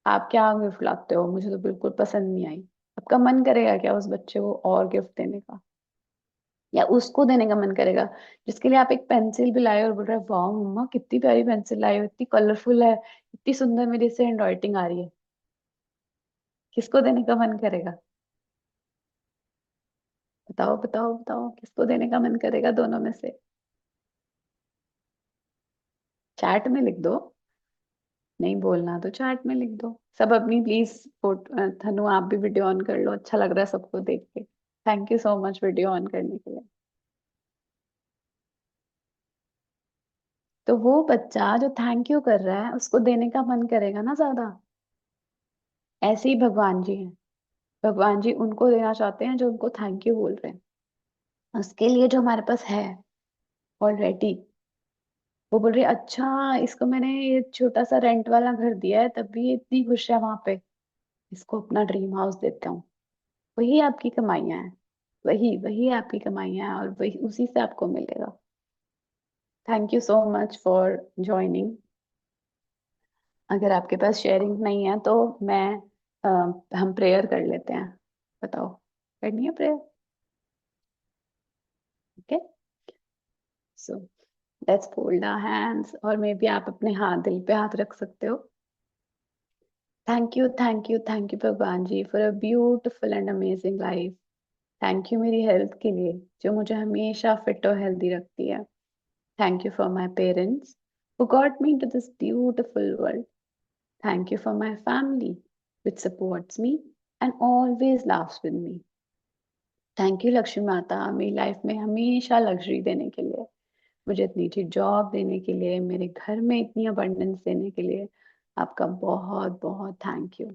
आप क्या गिफ्ट लाते हो, मुझे तो बिल्कुल पसंद नहीं आई. आपका मन करेगा क्या उस बच्चे को और गिफ्ट देने का, या उसको देने का मन करेगा जिसके लिए आप एक पेंसिल भी लाए और बोल रहे हो वाह मम्मा कितनी प्यारी पेंसिल लाई हो, इतनी कलरफुल है, इतनी सुंदर मेरी इससे हैंड राइटिंग आ रही है. किसको देने का मन करेगा? बताओ बताओ बताओ, किसको देने का मन करेगा दोनों में से? चैट में लिख दो. नहीं बोलना तो चैट में लिख दो. सब अपनी प्लीज फोटो, थनु आप भी वीडियो ऑन कर लो, अच्छा लग रहा है सबको देख के. Thank you so much video on करने के लिए. तो वो बच्चा जो थैंक यू कर रहा है उसको देने का मन करेगा ना ज्यादा। ऐसे ही भगवान जी हैं। भगवान जी उनको देना चाहते हैं जो उनको थैंक यू बोल रहे हैं। उसके लिए जो हमारे पास है ऑलरेडी, वो बोल रही है अच्छा इसको मैंने ये छोटा सा रेंट वाला घर दिया है तब भी ये इतनी खुश है वहां पे, इसको अपना ड्रीम हाउस देता हूँ। वही आपकी कमाइयां हैं, वही वही आपकी कमाइयां हैं और वही उसी से आपको मिलेगा। Thank you so much for joining. अगर आपके पास शेयरिंग नहीं है तो मैं हम प्रेयर कर लेते हैं। बताओ, करनी है prayer? Okay, so let's fold our hands, और मे बी आप अपने हाथ दिल पे हाथ रख सकते हो। थैंक यू भगवान जी for a beautiful and amazing life. Thank you मेरी हेल्थ के लिए जो मुझे हमेशा फिट और हेल्दी रखती है। Thank you for my parents who got me into this beautiful world. Thank you for my family which supports me and always laughs with me. Thank you Lakshmi माता मेरी लाइफ में हमेशा लग्जरी देने के लिए, मुझे इतनी अच्छी जॉब देने के लिए, मेरे घर में इतनी अबंडेंस देने के लिए आपका बहुत बहुत थैंक यू।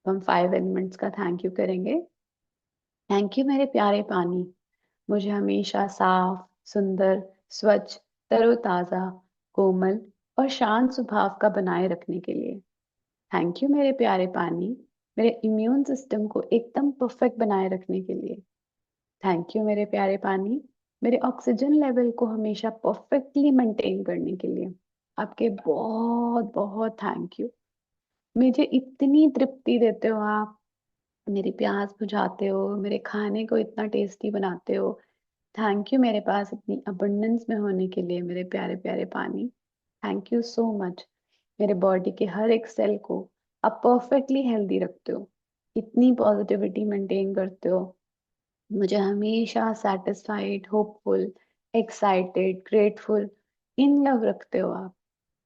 हम 5 एलिमेंट्स का थैंक यू करेंगे। थैंक यू मेरे प्यारे पानी, मुझे हमेशा साफ, सुंदर, स्वच्छ, तरोताजा, कोमल और शांत स्वभाव का बनाए रखने के लिए। थैंक यू मेरे प्यारे पानी, मेरे इम्यून सिस्टम को एकदम परफेक्ट बनाए रखने के लिए। थैंक यू मेरे प्यारे पानी, मेरे ऑक्सीजन लेवल को हमेशा परफेक्टली मेंटेन करने के लिए। आपके बहुत बहुत थैंक यू। मुझे इतनी तृप्ति देते हो आप, मेरी प्यास बुझाते हो, मेरे खाने को इतना टेस्टी बनाते हो। थैंक यू मेरे पास इतनी अबंडेंस में होने के लिए मेरे प्यारे प्यारे पानी। Thank you so much. मेरे बॉडी के हर एक सेल को आप परफेक्टली हेल्दी रखते हो, इतनी पॉजिटिविटी मेंटेन करते हो, मुझे हमेशा satisfied, hopeful, excited, grateful, in love रखते हो आप।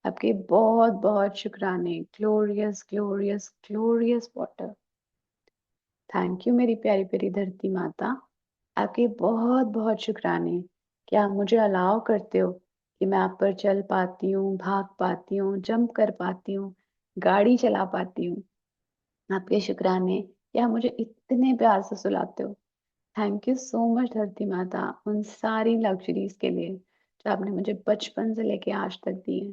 आपके बहुत बहुत शुक्राने। Glorious glorious glorious water. Thank you मेरी प्यारी प्यारी धरती माता, आपके बहुत बहुत शुक्राने कि आप मुझे अलाउ करते हो कि मैं आप पर चल पाती हूँ, भाग पाती हूँ, जंप कर पाती हूँ, गाड़ी चला पाती हूँ। आपके शुक्राने कि आप मुझे इतने प्यार से सुलाते हो। थैंक यू सो मच धरती माता उन सारी लग्जरीज के लिए जो आपने मुझे बचपन से लेके आज तक दी है।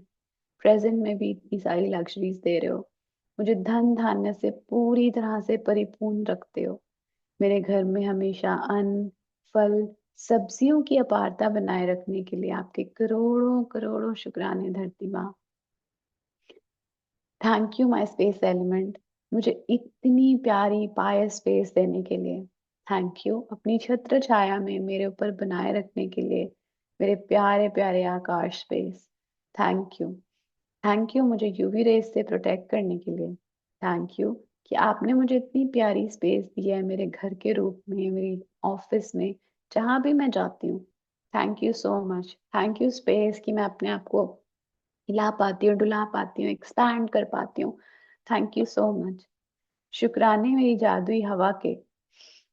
प्रेजेंट में भी इतनी सारी लग्जरीज दे रहे हो, मुझे धन धान्य से पूरी तरह से परिपूर्ण रखते हो। मेरे घर में हमेशा अन्न, फल, सब्जियों की अपारता बनाए रखने के लिए आपके करोड़ों करोड़ों शुक्राने धरती माँ। Thank you my space element, मुझे इतनी प्यारी पायस स्पेस देने के लिए। थैंक यू अपनी छत्र छाया में मेरे ऊपर बनाए रखने के लिए मेरे प्यारे प्यारे आकाश space. Thank you. Thank you मुझे यूवी रेस से प्रोटेक्ट करने के लिए। थैंक यू कि आपने मुझे इतनी प्यारी स्पेस दी है मेरे घर के रूप में, मेरी ऑफिस में, जहां भी मैं जाती हूँ। Thank you so much. Thank you space कि मैं अपने आप को हिला पाती हूँ, डुला पाती हूँ, एक्सपैंड कर पाती हूँ। Thank you so much. शुक्राने मेरी जादुई हवा के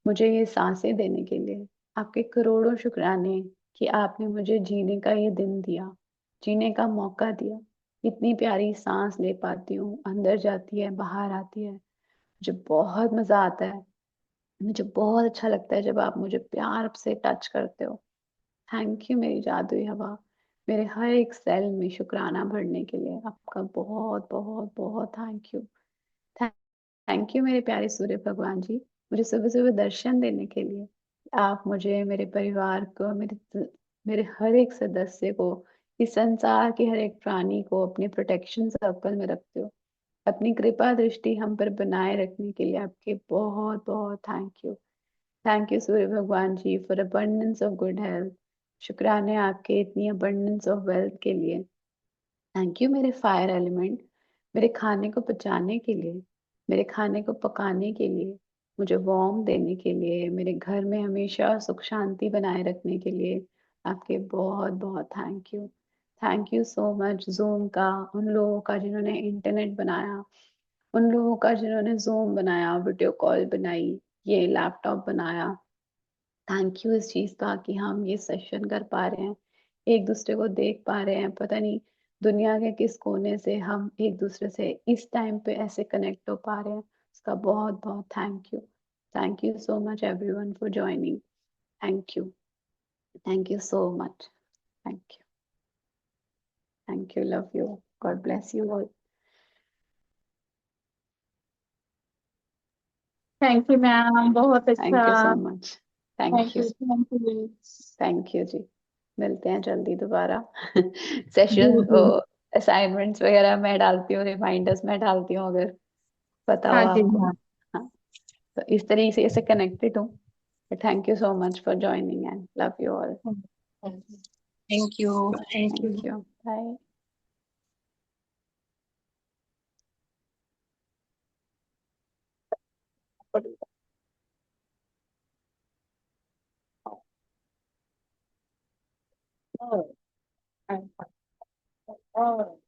मुझे ये सांसें देने के लिए। आपके करोड़ों शुक्राने कि आपने मुझे जीने का ये दिन दिया, जीने का मौका दिया। इतनी प्यारी सांस ले पाती हूँ, अंदर जाती है, बाहर आती है, मुझे बहुत मजा आता है। मुझे बहुत अच्छा लगता है जब आप मुझे प्यार से टच करते हो। थैंक यू मेरी जादुई हवा, मेरे हर एक सेल में शुक्राना भरने के लिए आपका बहुत बहुत बहुत थैंक यू। थैंक यू मेरे प्यारे सूर्य भगवान जी, मुझे सुबह सुबह दर्शन देने के लिए। आप मुझे, मेरे परिवार को, मेरे हर एक सदस्य को, इस संसार के हर एक प्राणी को अपने प्रोटेक्शन सर्कल में रखते हो। अपनी कृपा दृष्टि हम पर बनाए रखने के लिए आपके बहुत बहुत thank you. Thank you Surya भगवान जी for abundance of good health. शुक्राने आपके इतनी अबंडेंस ऑफ वेल्थ के लिए। थैंक यू मेरे फायर एलिमेंट, मेरे खाने को पचाने के लिए, मेरे खाने को पकाने के लिए, मुझे वार्म देने के लिए, मेरे घर में हमेशा सुख शांति बनाए रखने के लिए आपके बहुत बहुत thank you. Thank you so much zoom का, उन लोगों का जिन्होंने इंटरनेट बनाया, उन लोगों का जिन्होंने जूम बनाया, वीडियो कॉल बनाई, ये लैपटॉप बनाया। थैंक यू इस चीज का कि हम ये सेशन कर पा रहे हैं, एक दूसरे को देख पा रहे हैं, पता नहीं दुनिया के किस कोने से हम एक दूसरे से इस टाइम पे ऐसे कनेक्ट हो पा रहे हैं। उसका बहुत बहुत thank you so much everyone for joining. Thank you so much. Thank you, love you, God bless you all. Thank you ma'am, बहुत थैंक यू अच्छा। So much. Thank thank you. You, thank you. Thank you जी। मिलते हैं जल्दी दोबारा। जी session जी। Assignments वगैरह मैं डालती हूँ, रिमाइंडर्स मैं डालती हूँ, अगर पता हो हाँ जी आपको। हाँ। हाँ, तो इस तरीके से कनेक्टेड हूँ। Thank you so much for joining and love you all. Thank you. Thank thank you. You, bye. और